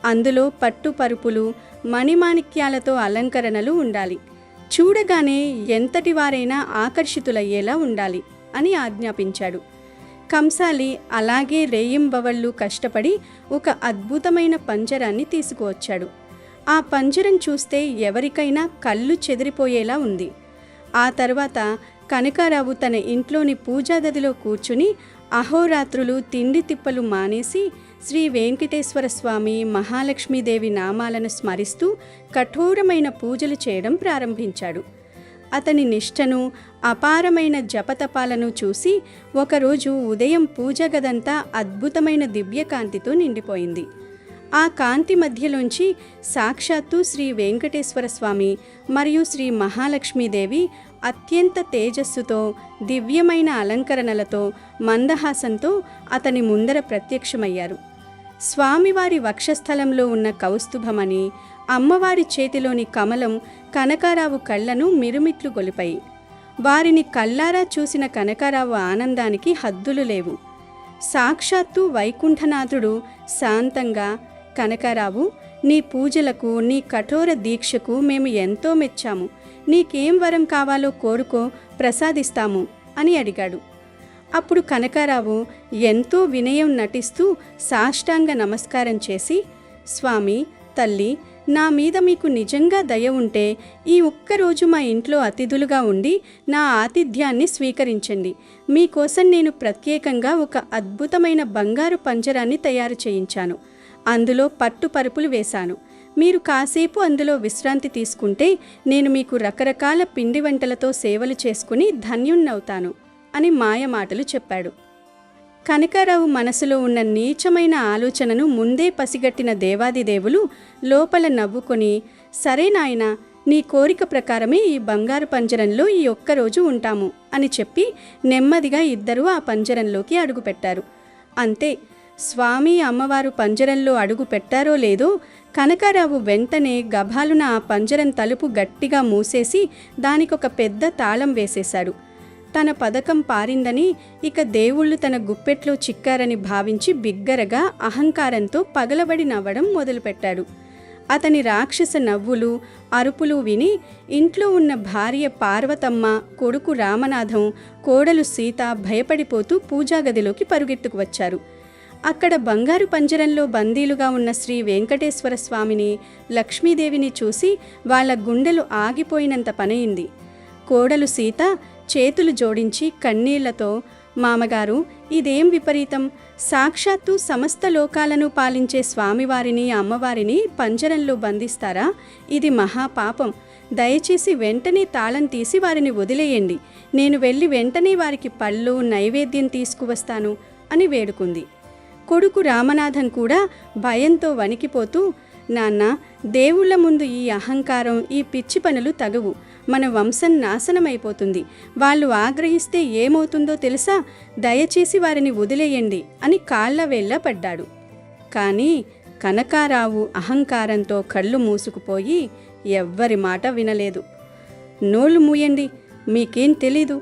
అందులో పట్టుపరుపులు, మణిమాణిక్యాలతో అలంకరణలు ఉండాలి. చూడగానే ఎంతటి వారైనా ఆకర్షితులయ్యేలా ఉండాలి అని ఆజ్ఞాపించాడు. కంసాలి అలాగే రేయింబవళ్ళు కష్టపడి ఒక అద్భుతమైన పంజరాన్ని తీసుకువచ్చాడు. ఆ పంజరం చూస్తే ఎవరికైనా కళ్ళు చెదిరిపోయేలా ఉంది. ఆ తర్వాత కనకారావు తన ఇంట్లోని పూజాగదిలో కూర్చుని అహోరాత్రులు తిండి తిప్పలు మానేసి శ్రీ వెంకటేశ్వర స్వామి, మహాలక్ష్మీదేవి నామాలను స్మరిస్తూ కఠోరమైన పూజలు చేయడం ప్రారంభించాడు. అతని నిష్టను, అపారమైన జపతపాలను చూసి ఒకరోజు ఉదయం పూజగదంతా అద్భుతమైన దివ్యకాంతితో నిండిపోయింది. ఆ కాంతి మధ్యలోంచి సాక్షాత్తు శ్రీ వెంకటేశ్వర స్వామి మరియు శ్రీ మహాలక్ష్మీదేవి అత్యంత తేజస్సుతో, దివ్యమైన అలంకరణలతో, మందహాసంతో అతని ముందర ప్రత్యక్షమయ్యారు. స్వామివారి వక్షస్థలంలో ఉన్న కౌస్తుభమని, అమ్మవారి చేతిలోని కమలం కనకారావు కళ్ళను మిరుమిట్లు గొలిపాయి. వారిని కళ్ళారా చూసిన కనకారావు ఆనందానికి హద్దులు లేవు. సాక్షాత్తు వైకుంఠనాథుడు శాంతంగా, కనకారావు, నీ పూజలకు, నీ కఠోర దీక్షకు మేము ఎంతో మెచ్చాము. నీకేం వరం కావాలో కోరుకో, ప్రసాదిస్తాము అని అడిగాడు. అప్పుడు కనకారావు ఎంతో వినయం నటిస్తూ సాష్టాంగ నమస్కారం చేసి, స్వామి, తల్లి, నా మీద మీకు నిజంగా దయ ఉంటే ఈ ఒక్కరోజు మా ఇంట్లో అతిథులుగా ఉండి నా ఆతిథ్యాన్ని స్వీకరించండి. మీకోసం నేను ప్రత్యేకంగా ఒక అద్భుతమైన బంగారు పంజరాన్ని తయారు చేయించాను. అందులో పట్టుపరుపులు వేశాను. మీరు కాసేపు అందులో విశ్రాంతి తీసుకుంటే నేను మీకు రకరకాల పిండి వంటలతో సేవలు చేసుకుని ధన్యుణ్ణవుతాను అని మాయమాటలు చెప్పాడు. కనకారావు మనసులో ఉన్న నీచమైన ఆలోచనను ముందే పసిగట్టిన దేవాదిదేవులు లోపల నవ్వుకొని, సరే నాయనా, నీ కోరిక ప్రకారమే ఈ బంగారు పంజరంలో ఈ ఒక్కరోజు ఉంటాము అని చెప్పి నెమ్మదిగా ఇద్దరూ ఆ పంజరంలోకి అడుగుపెట్టారు. అంతే, స్వామి, అమ్మవారు పంజరంలో అడుగు పెట్టారో లేదో కనకారావు వెంటనే గభాలున ఆ పంజరం తలుపు గట్టిగా మూసేసి దానికొక పెద్ద తాళం వేసేశాడు. తన పథకం పారిందని, ఇక దేవుళ్ళు తన గుప్పెట్లో చిక్కారని భావించి బిగ్గరగా అహంకారంతో పగలబడి నవ్వడం మొదలుపెట్టాడు. అతని రాక్షస నవ్వులు, అరుపులు విని ఇంట్లో ఉన్న భార్య పార్వతమ్మ, కొడుకు రామనాథం, కోడలు సీత భయపడిపోతూ పూజాగదిలోకి పరుగెత్తుకు వచ్చారు. అక్కడ బంగారు పంజరంలో బందీలుగా ఉన్న శ్రీ వెంకటేశ్వర స్వామిని, లక్ష్మీదేవిని చూసి వాళ్ళ గుండెలు ఆగిపోయినంత పనయింది. కోడలు సీత చేతులు జోడించి కన్నీళ్లతో, మామగారు, ఇదేం విపరీతం! సాక్షాత్తు సమస్త లోకాలను పాలించే స్వామివారిని, అమ్మవారిని పంజరంలో బంధిస్తారా? ఇది మహాపాపం. దయచేసి వెంటనే తాళం తీసి వారిని వదిలేయండి. నేను వెళ్ళి వెంటనే వారికి పళ్ళు, నైవేద్యం తీసుకువస్తాను అని వేడుకుంది. కొడుకు రామనాథం కూడా భయంతో వణికిపోతూ, నాన్న, దేవుళ్ల ముందు ఈ అహంకారం, ఈ పిచ్చి పనులు తగవు. మన వంశం నాశనమైపోతుంది. వాళ్ళు ఆగ్రహిస్తే ఏమవుతుందో తెలుసా? దయచేసి వారిని వదిలేయండి అని కాళ్ల వేళ్ళ పడ్డాడు. కానీ కనకారావు అహంకారంతో కళ్ళు మూసుకుపోయి ఎవ్వరి మాట వినలేదు. నోళ్ళు మూయండి, మీకేం తెలీదు.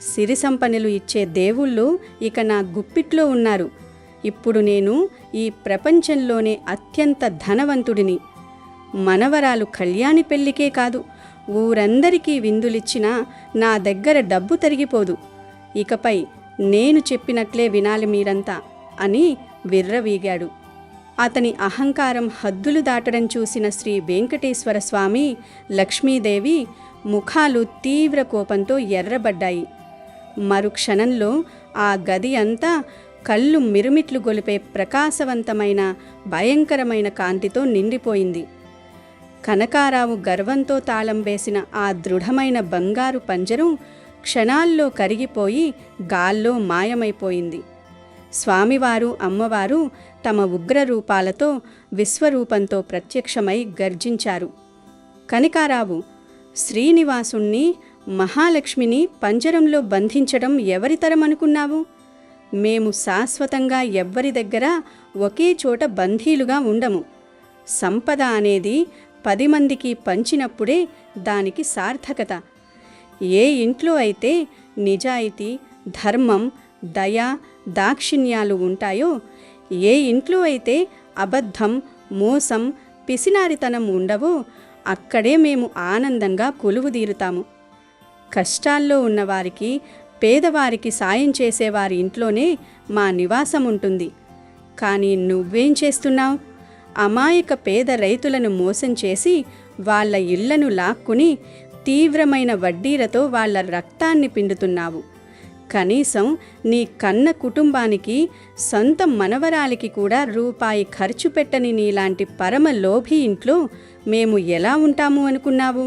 సిరి సంపన్నులు ఇచ్చే దేవుళ్ళు ఇక నా గుప్పిట్లో ఉన్నారు. ఇప్పుడు నేను ఈ ప్రపంచంలోనే అత్యంత ధనవంతుడిని. మనవరాలు కళ్యాణి పెళ్లికే కాదు, ఊరందరికీ విందులిచ్చినా నా దగ్గర డబ్బు తరిగిపోదు. ఇకపై నేను చెప్పినట్లే వినాలి మీరంతా అని విర్రవీగాడు. అతని అహంకారం హద్దులు దాటడం చూసిన శ్రీ వెంకటేశ్వర స్వామి, లక్ష్మీదేవి ముఖాలు తీవ్ర కోపంతో ఎర్రబడ్డాయి. మరుక్షణంలో ఆ గది అంతా కళ్ళు మిరుమిట్లు గొలిపే ప్రకాశవంతమైన భయంకరమైన కాంతితో నిండిపోయింది. కనకారావు గర్వంతో తాళం వేసిన ఆ దృఢమైన బంగారు పంజరం క్షణాల్లో కరిగిపోయి గాల్లో మాయమైపోయింది. స్వామివారు, అమ్మవారు తమ ఉగ్రరూపాలతో విశ్వరూపంతో ప్రత్యక్షమై గర్జించారు. కనకారావు, శ్రీనివాసుణ్ణి, మహాలక్ష్మిని పంజరంలో బంధించడం ఎవరితరమనుకున్నావు? మేము శాశ్వతంగా ఎవ్వరి దగ్గర ఒకే చోట బంధీలుగా ఉండము. సంపద అనేది 10 మందికి పంచినప్పుడే దానికి సార్థకత. ఏ ఇంట్లో అయితే నిజాయితీ, ధర్మం, దయ, దాక్షిణ్యాలు ఉంటాయో, ఏ ఇంట్లో అయితే అబద్ధం, మోసం, పిసినారితనం ఉండవో అక్కడే మేము ఆనందంగా కొలువుదీరుతాము. కష్టాల్లో ఉన్నవారికి, పేదవారికి సాయం చేసేవారి ఇంట్లోనే మా నివాసం ఉంటుంది. కానీ నువ్వేం చేస్తున్నావు? అమాయక పేద రైతులను మోసం చేసి వాళ్ళ ఇళ్లను లాక్కుని తీవ్రమైన వడ్డీలతో వాళ్ళ రక్తాన్ని పిండుతున్నావు. కనీసం నీ కన్న కుటుంబానికి, సొంత మనవరాలికి కూడా రూపాయి ఖర్చు పెట్టని నీలాంటి పరమ లోభి ఇంట్లో మేము ఎలా ఉంటాము అనుకున్నావు?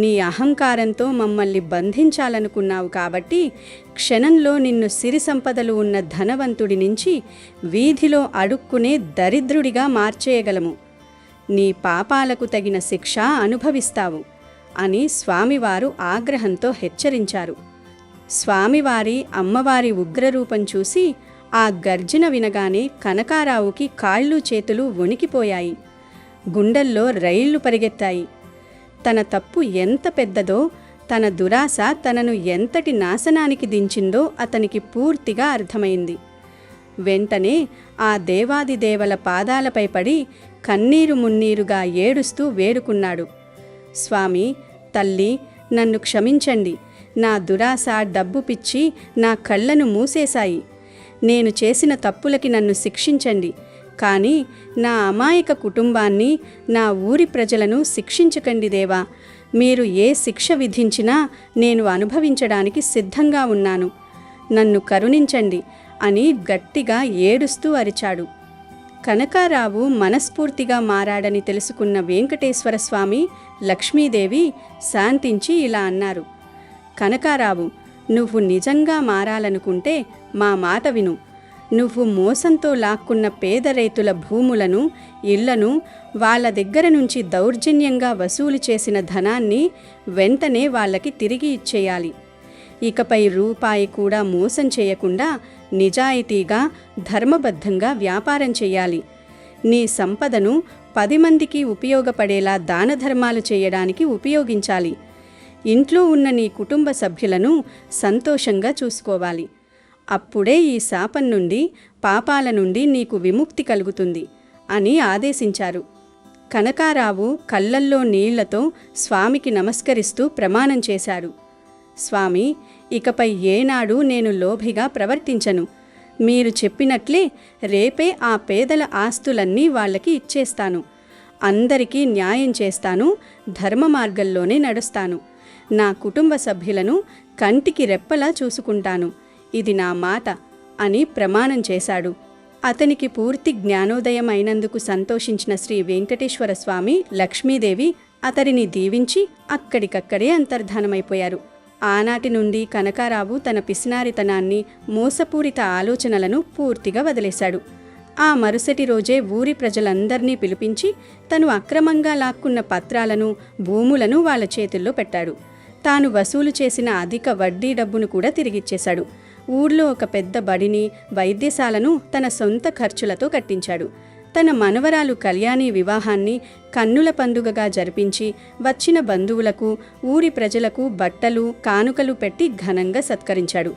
నీ అహంకారంతో మమ్మల్ని బంధించాలనుకున్నావు కాబట్టి క్షణంలో నిన్ను సిరి సంపదలు ఉన్న ధనవంతుడి నుంచి వీధిలో అడుక్కునే దరిద్రుడిగా మార్చేయగలము. నీ పాపాలకు తగిన శిక్ష అనుభవిస్తావు అని స్వామివారు ఆగ్రహంతో హెచ్చరించారు. స్వామివారి, అమ్మవారి ఉగ్రరూపం చూసి ఆ గర్జన వినగానే కనకారావుకి కాళ్ళు చేతులు వణికిపోయాయి. గుండెల్లో రైళ్లు పరిగెత్తాయి. తన తప్పు ఎంత పెద్దదో, తన దురాశ తనను ఎంతటి నాశనానికి దించిందో అతనికి పూర్తిగా అర్థమైంది. వెంటనే ఆ దేవాదిదేవల పాదాలపై పడి కన్నీరు మున్నీరుగా ఏడుస్తూ వేడుకున్నాడు. స్వామి, తల్లి, నన్ను క్షమించండి. నా దురాశ, డబ్బు పిచ్చి నా కళ్ళను మూసేశాయి. నేను చేసిన తప్పులకి నన్ను శిక్షించండి. కానీ నా అమాయక కుటుంబాన్ని, నా ఊరి ప్రజలను శిక్షించకండి దేవా. మీరు ఏ శిక్ష విధించినా నేను అనుభవించడానికి సిద్ధంగా ఉన్నాను. నన్ను కరుణించండి అని గట్టిగా ఏడుస్తూ అరిచాడు. కనకారావు మనస్ఫూర్తిగా మారాడని తెలుసుకున్న వెంకటేశ్వర స్వామి, లక్ష్మీదేవి శాంతించి ఇలా అన్నారు. కనకారావు, నువ్వు నిజంగా మారాలనుకుంటే మా మాట విను. నువ్వు మోసంతో లాక్కున్న పేద రైతుల భూములను, ఇళ్లను, వాళ్ళ దగ్గర నుంచి దౌర్జన్యంగా వసూలు చేసిన ధనాన్ని వెంటనే వాళ్ళకి తిరిగి ఇచ్చేయాలి. ఇకపై రూపాయి కూడా మోసం చేయకుండా నిజాయితీగా, ధర్మబద్ధంగా వ్యాపారం చేయాలి. నీ సంపదను 10 మందికి ఉపయోగపడేలా దానధర్మాలు చేయడానికి ఉపయోగించాలి. ఇంట్లో ఉన్న నీ కుటుంబ సభ్యులను సంతోషంగా చూసుకోవాలి. అప్పుడే ఈ శాపం నుండి, పాపాల నుండి నీకు విముక్తి కలుగుతుంది అని ఆదేశించారు. కనకారావు కళ్ళల్లో నీళ్లతో స్వామికి నమస్కరిస్తూ ప్రమాణం చేశాడు. స్వామి, ఇకపై ఏనాడు నేను లోభిగా ప్రవర్తించను. మీరు చెప్పినట్లే రేపే ఆ పేదల ఆస్తులన్నీ వాళ్ళకి ఇచ్చేస్తాను. అందరికీ న్యాయం చేస్తాను. ధర్మ మార్గంలోనే నడుస్తాను. నా కుటుంబ సభ్యులను కంటికి రెప్పలా చూసుకుంటాను. ఇది నా మాట అని ప్రమాణం చేశాడు. అతనికి పూర్తి జ్ఞానోదయం అయినందుకు సంతోషించిన శ్రీ వెంకటేశ్వర స్వామి, లక్ష్మీదేవి అతడిని దీవించి అక్కడికక్కడే అంతర్ధానమైపోయారు. ఆనాటి నుండి కనకారావు తన పిసినారితనాన్ని, మోసపూరిత ఆలోచనలను పూర్తిగా వదిలేశాడు. ఆ మరుసటి రోజే ఊరి ప్రజలందర్నీ పిలిపించి తను అక్రమంగా లాక్కున్న పత్రాలను, భూములను వాళ్ళ చేతుల్లో పెట్టాడు. తాను వసూలు చేసిన అధిక వడ్డీ డబ్బును కూడా తిరిగిచ్చేశాడు. ఊర్లో ఒక పెద్ద బడిని, వైద్యశాలను తన సొంత ఖర్చులతో కట్టించాడు. తన మనవరాలు కళ్యాణి వివాహాన్ని కన్నుల పండుగగా జరిపించి వచ్చిన బంధువులకు, ఊరి ప్రజలకు బట్టలు, కానుకలు పెట్టి ఘనంగా సత్కరించాడు.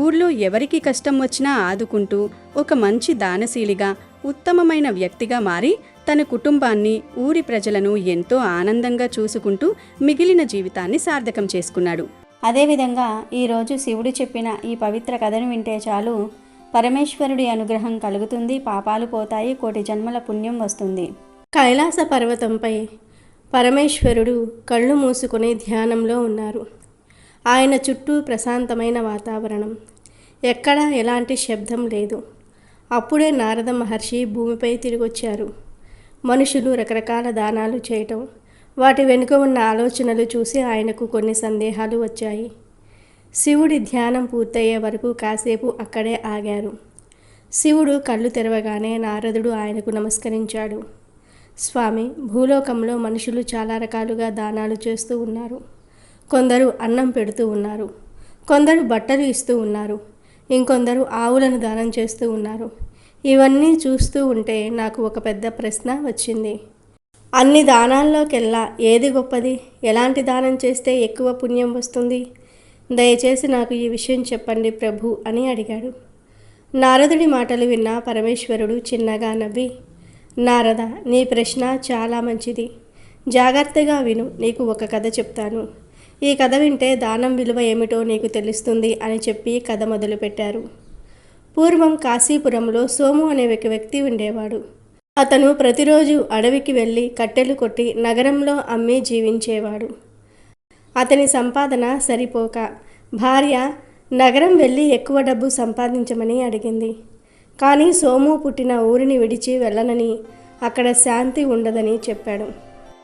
ఊర్లో ఎవరికి కష్టం వచ్చినా ఆదుకుంటూ ఒక మంచి దానశీలిగా, ఉత్తమమైన వ్యక్తిగా మారి తన కుటుంబాన్ని, ఊరి ప్రజలను ఎంతో ఆనందంగా చూసుకుంటూ మిగిలిన జీవితాన్ని సార్థకం చేసుకున్నాడు. అదేవిధంగా ఈరోజు శివుడు చెప్పిన ఈ పవిత్ర కథను వింటే చాలు పరమేశ్వరుడి అనుగ్రహం కలుగుతుంది, పాపాలు పోతాయి, కోటి జన్మల పుణ్యం వస్తుంది. కైలాస పర్వతంపై పరమేశ్వరుడు కళ్ళు మూసుకొని ధ్యానంలో ఉన్నారు. ఆయన చుట్టూ ప్రశాంతమైన వాతావరణం, ఎక్కడా ఎలాంటి శబ్దం లేదు. అప్పుడే నారద మహర్షి భూమిపై తిరిగొచ్చారు. మనుషులు రకరకాల దానాలు చేయటం, వాటి వెనుక ఉన్న ఆలోచనలు చూసి ఆయనకు కొన్ని సందేహాలు వచ్చాయి. శివుడి ధ్యానం పూర్తయ్యే వరకు కాసేపు అక్కడే ఆగారు. శివుడు కళ్ళు తెరవగానే నారదుడు ఆయనకు నమస్కరించాడు. స్వామి, భూలోకంలో మనుషులు చాలా రకాలుగా దానాలు చేస్తూ ఉన్నారు. కొందరు అన్నం పెడుతూ ఉన్నారు, కొందరు బట్టలు ఇస్తూ ఉన్నారు, ఇంకొందరు ఆవులను దానం చేస్తూ ఉన్నారు. ఇవన్నీ చూస్తూ ఉంటే నాకు ఒక పెద్ద ప్రశ్న వచ్చింది. అన్ని దానాల్లోకెల్లా ఏది గొప్పది? ఎలాంటి దానం చేస్తే ఎక్కువ పుణ్యం వస్తుంది? దయచేసి నాకు ఈ విషయం చెప్పండి ప్రభు అని అడిగాడు. నారదుడి మాటలు విన్న పరమేశ్వరుడు చిన్నగా నవ్వి, నారద, నీ ప్రశ్న చాలా మంచిది. జాగ్రత్తగా విను. నీకు ఒక కథ చెప్తాను. ఈ కథ వింటే దానం విలువ ఏమిటో నీకు తెలుస్తుంది అని చెప్పి కథ మొదలుపెట్టారు. పూర్వం కాశీపురంలో సోము అనే ఒక వ్యక్తి ఉండేవాడు. అతను ప్రతిరోజు అడవికి వెళ్ళి కట్టెలు కొట్టి నగరంలో అమ్మి జీవించేవాడు. అతని సంపాదన సరిపోక భార్య నగరం వెళ్ళి ఎక్కువ డబ్బు సంపాదించమని అడిగింది. కానీ సోము పుట్టిన ఊరిని విడిచి వెళ్ళనని, అక్కడ శాంతి ఉండదని చెప్పాడు.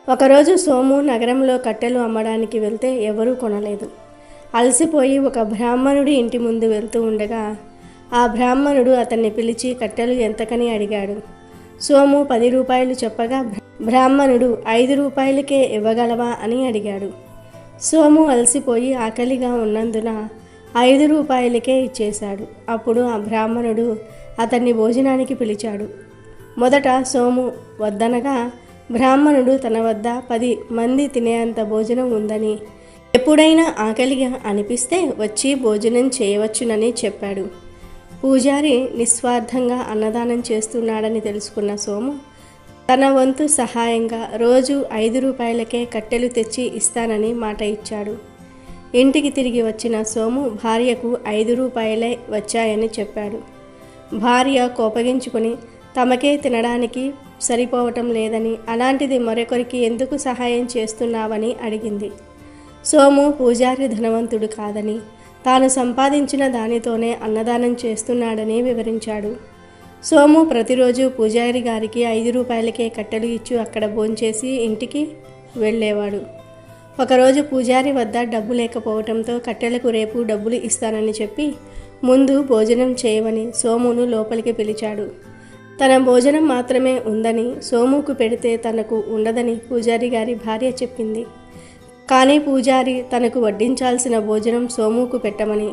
ఒకరోజు సోము నగరంలో కట్టెలు అమ్మడానికి వెళ్తే ఎవరూ కొనలేదు. అలసిపోయి ఒక బ్రాహ్మణుడి ఇంటి ముందు వెళ్తూ ఉండగా ఆ బ్రాహ్మణుడు అతన్ని పిలిచి కట్టెలు ఎంతకని అడిగాడు. సోము 10 రూపాయలు చెప్పగా బ్రాహ్మణుడు 5 రూపాయలకే ఇవ్వగలవా అని అడిగాడు. సోము అలసిపోయి ఆకలిగా ఉన్నందున 5 రూపాయలకే ఇచ్చేశాడు. అప్పుడు ఆ బ్రాహ్మణుడు అతన్ని భోజనానికి పిలిచాడు. మొదట సోము వద్దనగా బ్రాహ్మణుడు తన వద్ద 10 మంది తినేంత భోజనం ఉందని, ఎప్పుడైనా ఆకలిగా అనిపిస్తే వచ్చి భోజనం చేయవచ్చునని చెప్పాడు. పూజారి నిస్వార్థంగా అన్నదానం చేస్తున్నాడని తెలుసుకున్న సోము తన వంతు సహాయంగా రోజు 5 రూపాయలకే కట్టెలు తెచ్చి ఇస్తానని మాట ఇచ్చాడు. ఇంటికి తిరిగి వచ్చిన సోము భార్యకు 5 రూపాయలే వచ్చాయని చెప్పాడు. భార్య కోపగించుకుని తమకే తినడానికి సరిపోవటం లేదని, అలాంటిది మరొకరికి ఎందుకు సహాయం చేస్తున్నావని అడిగింది. సోము పూజారి ధనవంతుడు కాదని, తాను సంపాదించిన దానితోనే అన్నదానం చేస్తున్నాడని వివరించాడు. సోము ప్రతిరోజు పూజారి గారికి 5 రూపాయలకే కట్టెలు ఇచ్చి అక్కడ భోంచేసి ఇంటికి వెళ్ళేవాడు. ఒకరోజు పూజారి వద్ద డబ్బు లేకపోవడంతో కట్టెలకు రేపు డబ్బులు ఇస్తానని చెప్పి ముందు భోజనం చేయమని సోమును లోపలికి పిలిచాడు. తన భోజనం మాత్రమే ఉందని, సోముకు పెడితే తనకు ఉండదని పూజారి గారి భార్య చెప్పింది. కానీ పూజారి తనకు వడ్డించాల్సిన భోజనం సోముకు పెట్టమని,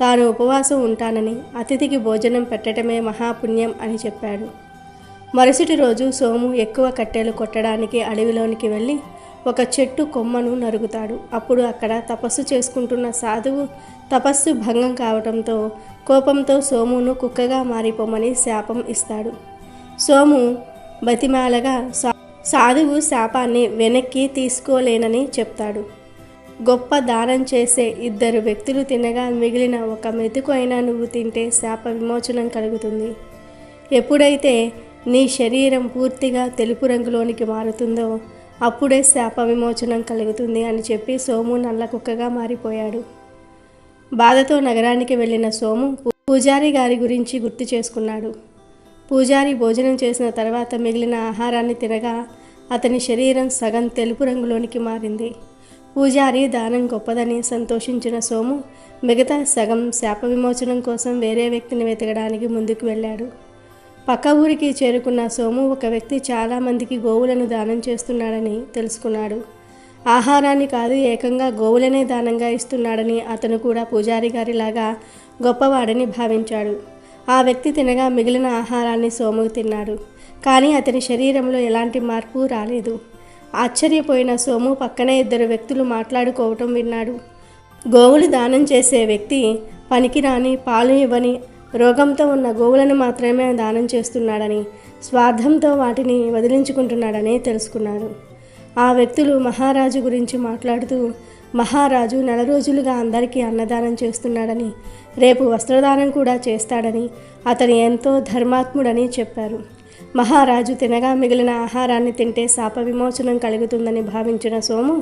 తాను ఉపవాసం ఉంటానని, అతిథికి భోజనం పెట్టడమే మహాపుణ్యం అని చెప్పాడు. మరుసటి రోజు సోము ఎక్కువ కట్టెలు కొట్టడానికి అడవిలోనికి వెళ్ళి ఒక చెట్టు కొమ్మను నరుగుతాడు. అప్పుడు అక్కడ తపస్సు చేసుకుంటున్న సాధువు తపస్సు భంగం కావడంతో కోపంతో సోమును కుక్కగా మారిపోమని శాపం ఇస్తాడు. సోము బతిమాలగా సాధువు శాపాన్ని వెనక్కి తీసుకోలేనని చెప్తాడు. గొప్ప దానం చేసే 2 వ్యక్తులు తినగా మిగిలిన ఒక మెతుకు అయినా నువ్వు తింటే శాప విమోచనం కలుగుతుంది. ఎప్పుడైతే నీ శరీరం పూర్తిగా తెలుపు రంగులోనికి మారుతుందో అప్పుడే శాప విమోచనం కలుగుతుంది అని చెప్పి సోము నల్ల కుక్కగా మారిపోయాడు. బాధతో నగరానికి వెళ్ళిన సోము పూజారి గారి గురించి గుర్తు చేసుకున్నాడు. పూజారి భోజనం చేసిన తర్వాత మిగిలిన ఆహారాన్ని తినగా అతని శరీరం సగం తెలుపు రంగులోనికి మారింది. పూజారి దానం గొప్పదని సంతోషించిన సోము మిగతా సగం శాప విమోచనం కోసం వేరే వ్యక్తిని వెతకడానికి ముందుకు వెళ్ళాడు. పక్క ఊరికి చేరుకున్న సోము ఒక వ్యక్తి చాలామందికి గోవులను దానం చేస్తున్నాడని తెలుసుకున్నాడు. ఆహారాన్ని కాదు, ఏకంగా గోవులనే దానంగా ఇస్తున్నాడని, అతను కూడా పూజారి గారిలాగా గొప్పవాడని భావించాడు. ఆ వ్యక్తి తినగా మిగిలిన ఆహారాన్ని సోము తిన్నాడు. కానీ అతని శరీరంలో ఎలాంటి మార్పు రాలేదు. ఆశ్చర్యపోయిన సోము పక్కనే 2 వ్యక్తులు మాట్లాడుకోవటం విన్నాడు. గోవులు దానం చేసే వ్యక్తి పనికిరాని, పాలు ఇవ్వని, రోగంతో ఉన్న గోవులను మాత్రమే దానం చేస్తున్నాడని, స్వార్థంతో వాటిని వదిలించుకుంటున్నాడని తెలుసుకున్నాడు. ఆ వ్యక్తులు మహారాజు గురించి మాట్లాడుతూ మహారాజు నెల రోజులుగా అందరికీ అన్నదానం చేస్తున్నాడని, రేపు వస్త్రదానం కూడా చేస్తాడని, అతను ఎంతో ధర్మాత్ముడని చెప్పారు. మహారాజు తినగా మిగిలిన ఆహారాన్ని తింటే శాప విమోచనం కలుగుతుందని భావించిన సోము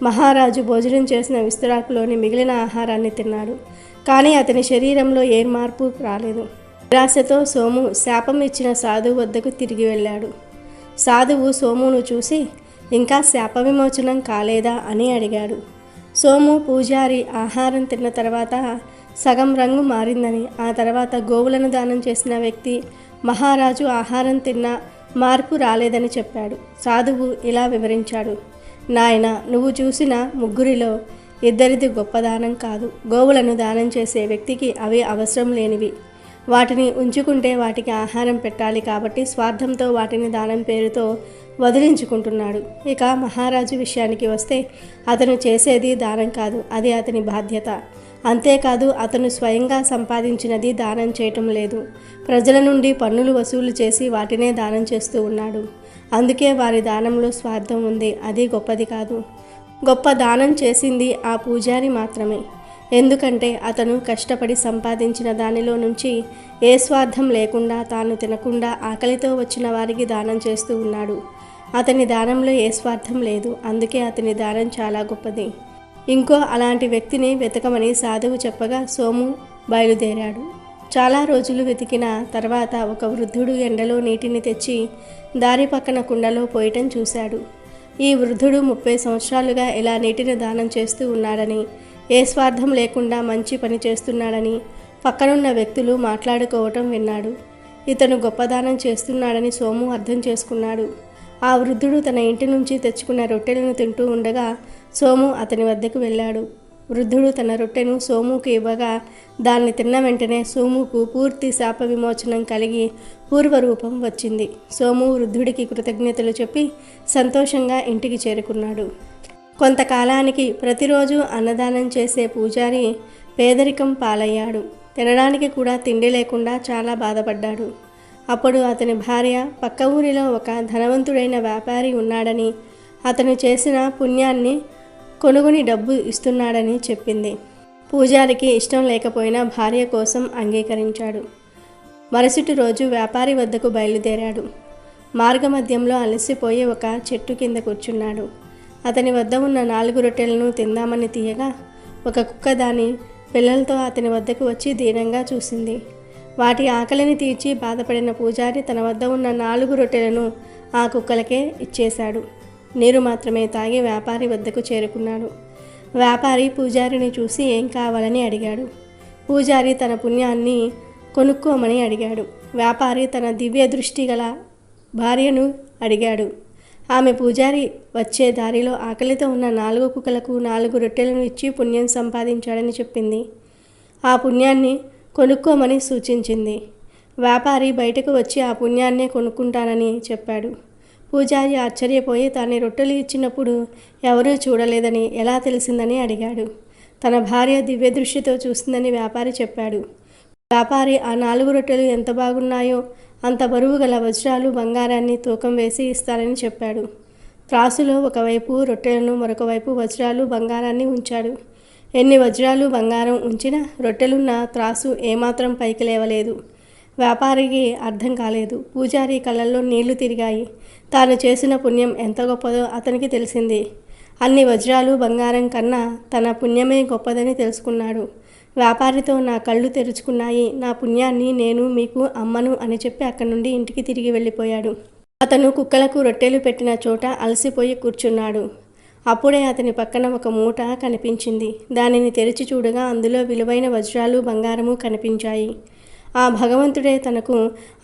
మహారాజు భోజనం చేసిన విస్తరాకులోని మిగిలిన ఆహారాన్ని తిన్నాడు. కానీ అతని శరీరంలో ఏ మార్పు రాలేదు. నిరాశతో సోము శాపం ఇచ్చిన సాధువు వద్దకు తిరిగి వెళ్ళాడు. సాధువు సోమును చూసి ఇంకా శాప విమోచనం కాలేదా అని అడిగాడు. సోము పూజారి ఆహారం తిన్న తర్వాత సగం రంగు మారిందని, ఆ తర్వాత గోవులను దానం చేసిన వ్యక్తి మహారాజు ఆహారం తిన్నా మార్పు రాలేదని చెప్పాడు. సాధువు ఇలా వివరించాడు. నాయన, నువ్వు చూసిన ముగ్గురిలో ఇద్దరిది గొప్ప దానం కాదు. గోవులను దానం చేసే వ్యక్తికి అవి అవసరం లేనివి. వాటిని ఉంచుకుంటే వాటికి ఆహారం పెట్టాలి కాబట్టి స్వార్థంతో వాటిని దానం పేరుతో వదిలించుకుంటున్నాడు. ఇక మహారాజు విషయానికి వస్తే అతను చేసేది దానం కాదు, అది అతని బాధ్యత. అంతేకాదు అతను స్వయంగా సంపాదించినది దానం చేయటం లేదు. ప్రజల నుండి పన్నులు వసూలు చేసి వాటినే దానం చేస్తూ ఉన్నాడు. అందుకే వారి దానంలో స్వార్థం ఉంది, అది గొప్పది కాదు. గొప్ప దానం చేసింది ఆ పూజారి మాత్రమే. ఎందుకంటే అతను కష్టపడి సంపాదించిన దానిలో నుంచి ఏ స్వార్థం లేకుండా, తాను తినకుండా ఆకలితో వచ్చిన వారికి దానం చేస్తూ ఉన్నాడు. అతని దానంలో ఏ స్వార్థం లేదు, అందుకే అతని దానం చాలా గొప్పది. ఇంకో అలాంటి వ్యక్తిని వెతకమని సాధువు చెప్పగా సోము బయలుదేరాడు. చాలా రోజులు వెతికిన తర్వాత ఒక వృద్ధుడు ఎండలో నీటిని తెచ్చి దారి పక్కన కుండలో పోయటం చూశాడు. ఈ వృద్ధుడు 30 సంవత్సరాలుగా ఇలా నీటిని దానం చేస్తూ ఉన్నాడని, ఏ స్వార్థం లేకుండా మంచి పని చేస్తున్నాడని పక్కనున్న వ్యక్తులు మాట్లాడుకోవటం విన్నాడు. ఇతను గొప్పదానం చేస్తున్నాడని సోము అర్థం చేసుకున్నాడు. ఆ వృద్ధుడు తన ఇంటి నుంచి తెచ్చుకున్న రొట్టెలను తింటూ ఉండగా సోము అతని వద్దకు వెళ్ళాడు. వృద్ధుడు తన రొట్టెను సోముకు ఇవ్వగా దాన్ని తిన్న వెంటనే సోముకు పూర్తి శాప విమోచనం కలిగి పూర్వరూపం వచ్చింది. సోము వృద్ధుడికి కృతజ్ఞతలు చెప్పి సంతోషంగా ఇంటికి చేరుకున్నాడు. కొంతకాలానికి ప్రతిరోజు అన్నదానం చేసే పూజారి పేదరికం పాలయ్యాడు. తినడానికి కూడా తిండి లేకుండా చాలా బాధపడ్డాడు. అప్పుడు అతని భార్య పక్క ఊరిలో ఒక ధనవంతుడైన వ్యాపారి ఉన్నాడని, అతను చేసిన పుణ్యాన్ని కొనుగొని డబ్బు ఇస్తున్నాడని చెప్పింది. పూజారికి ఇష్టం లేకపోయినా భార్య కోసం అంగీకరించాడు. మరుసటి రోజు వ్యాపారి వద్దకు బయలుదేరాడు. మార్గమధ్యంలో అలసిపోయి ఒక చెట్టు కింద కూర్చున్నాడు. అతని వద్ద ఉన్న 4 రొట్టెలను తిందామని తీయగా ఒక కుక్క దాని పిల్లలతో అతని వద్దకు వచ్చి దీనంగా చూసింది. వాటి ఆకలిని తీర్చి బాధపడిన పూజారి తన వద్ద ఉన్న 4 రొట్టెలను ఆ కుక్కలకే ఇచ్చేశాడు. నీరు మాత్రమే తాగి వ్యాపారి వద్దకు చేరుకున్నాడు. వ్యాపారి పూజారిని చూసి ఏం కావాలని అడిగాడు. పూజారి తన పుణ్యాన్ని కొనుక్కోమని అడిగాడు. వ్యాపారి తన దివ్య దృష్టి గల భార్యను అడిగాడు. ఆమె పూజారి వచ్చే దారిలో ఆకలితో ఉన్న 4 కుక్కలకు 4 రొట్టెలను ఇచ్చి పుణ్యం సంపాదించాడని చెప్పింది. ఆ పుణ్యాన్ని కొనుక్కోమని సూచించింది. వ్యాపారి బయటకు వచ్చి ఆ పుణ్యాన్నే కొనుక్కుంటానని చెప్పాడు. పూజారి ఆశ్చర్యపోయి తాను రొట్టెలు ఇచ్చినప్పుడు ఎవరూ చూడలేదని ఎలా తెలిసిందని అడిగాడు. తన భార్య దివ్య దృష్టితో చూసిందని వ్యాపారి చెప్పాడు. వ్యాపారి ఆ 4 రొట్టెలు ఎంత బాగున్నాయో అంత బరువు గల వజ్రాలు బంగారాన్ని తూకం వేసి ఇస్తానని చెప్పాడు. త్రాసులో ఒకవైపు రొట్టెలను, మరొక వైపు వజ్రాలు బంగారాన్ని ఉంచాడు. ఎన్ని వజ్రాలు బంగారం ఉంచినా రొట్టెలున్న త్రాసు ఏమాత్రం పైకి లేవలేదు. వ్యాపారికి అర్థం కాలేదు. పూజారి కళ్ళల్లో నీళ్లు తిరిగాయి. తాను చేసిన పుణ్యం ఎంత గొప్పదో అతనికి తెలిసింది. అన్ని వజ్రాలు బంగారం కన్నా తన పుణ్యమే గొప్పదని తెలుసుకున్నాడు. వ్యాపారితో నా కళ్ళు తెరుచుకున్నాయి, నా పుణ్యాన్ని నేను మీకు అమ్మను అని చెప్పి అక్కడి నుండి ఇంటికి తిరిగి వెళ్ళిపోయాడు. అతను కుక్కలకు రొట్టెలు పెట్టిన చోట అలసిపోయి కూర్చున్నాడు. అప్పుడే అతని పక్కన ఒక మూట కనిపించింది. దానిని తెరిచి చూడగా అందులో విలువైన వజ్రాలు బంగారము కనిపించాయి. ఆ భగవంతుడే తనకు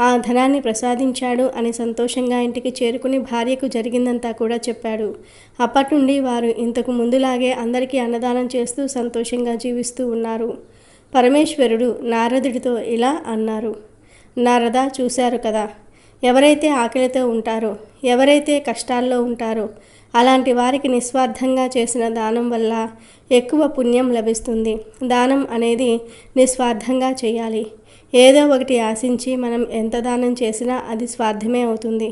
ఆ ధనాన్ని ప్రసాదించాడు అని సంతోషంగా ఇంటికి చేరుకుని భార్యకు జరిగిందంతా కూడా చెప్పాడు. అప్పటి నుండి వారు ఇంతకు ముందులాగే అందరికీ అన్నదానం చేస్తూ సంతోషంగా జీవిస్తూ ఉన్నారు. పరమేశ్వరుడు నారదుడితో ఇలా అన్నారు. నారద, చూశారు కదా, ఎవరైతే ఆకలితో ఉంటారో, ఎవరైతే కష్టాల్లో ఉంటారో అలాంటి వారికి నిస్వార్థంగా చేసిన దానం వల్ల ఎక్కువ పుణ్యం లభిస్తుంది. దానం అనేది నిస్వార్థంగా చేయాలి. ఏదో ఒకటి ఆశించి మనం ఎంత దానం చేసినా అది స్వార్థమే అవుతుంది.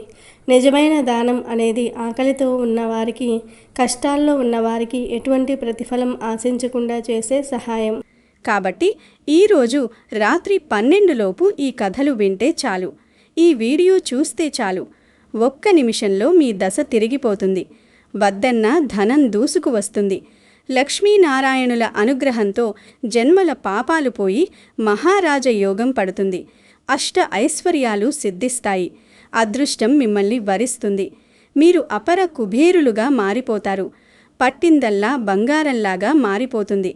నిజమైన దానం అనేది ఆకలితో ఉన్నవారికి, కష్టాల్లో ఉన్నవారికి ఎటువంటి ప్రతిఫలం ఆశించకుండా చేసే సహాయం. కాబట్టి ఈరోజు రాత్రి 12 లోపు ఈ కథలు వింటే చాలు, ఈ వీడియో చూస్తే చాలు, ఒక్క నిమిషంలో మీ దశ తిరిగిపోతుంది. వద్దన్న ధనం దూసుకు వస్తుంది. లక్ష్మీనారాయణుల అనుగ్రహంతో జన్మల పాపాలు పోయి మహారాజ యోగం పడుతుంది. అష్ట ఐశ్వర్యాలు సిద్ధిస్తాయి. అదృష్టం మిమ్మల్ని వరిస్తుంది. మీరు అపర కుబేరులుగా మారిపోతారు. పట్టిందల్లా బంగారంలాగా మారిపోతుంది.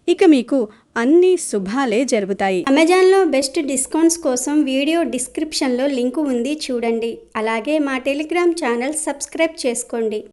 ఇక మీకు అన్ని శుభాలే జరుగుతాయి. అమెజాన్లో బెస్ట్ డిస్కౌంట్స్ కోసం వీడియో డిస్క్రిప్షన్లో లింకు ఉంది, చూడండి. అలాగే మా టెలిగ్రామ్ ఛానల్ సబ్స్క్రైబ్ చేసుకోండి.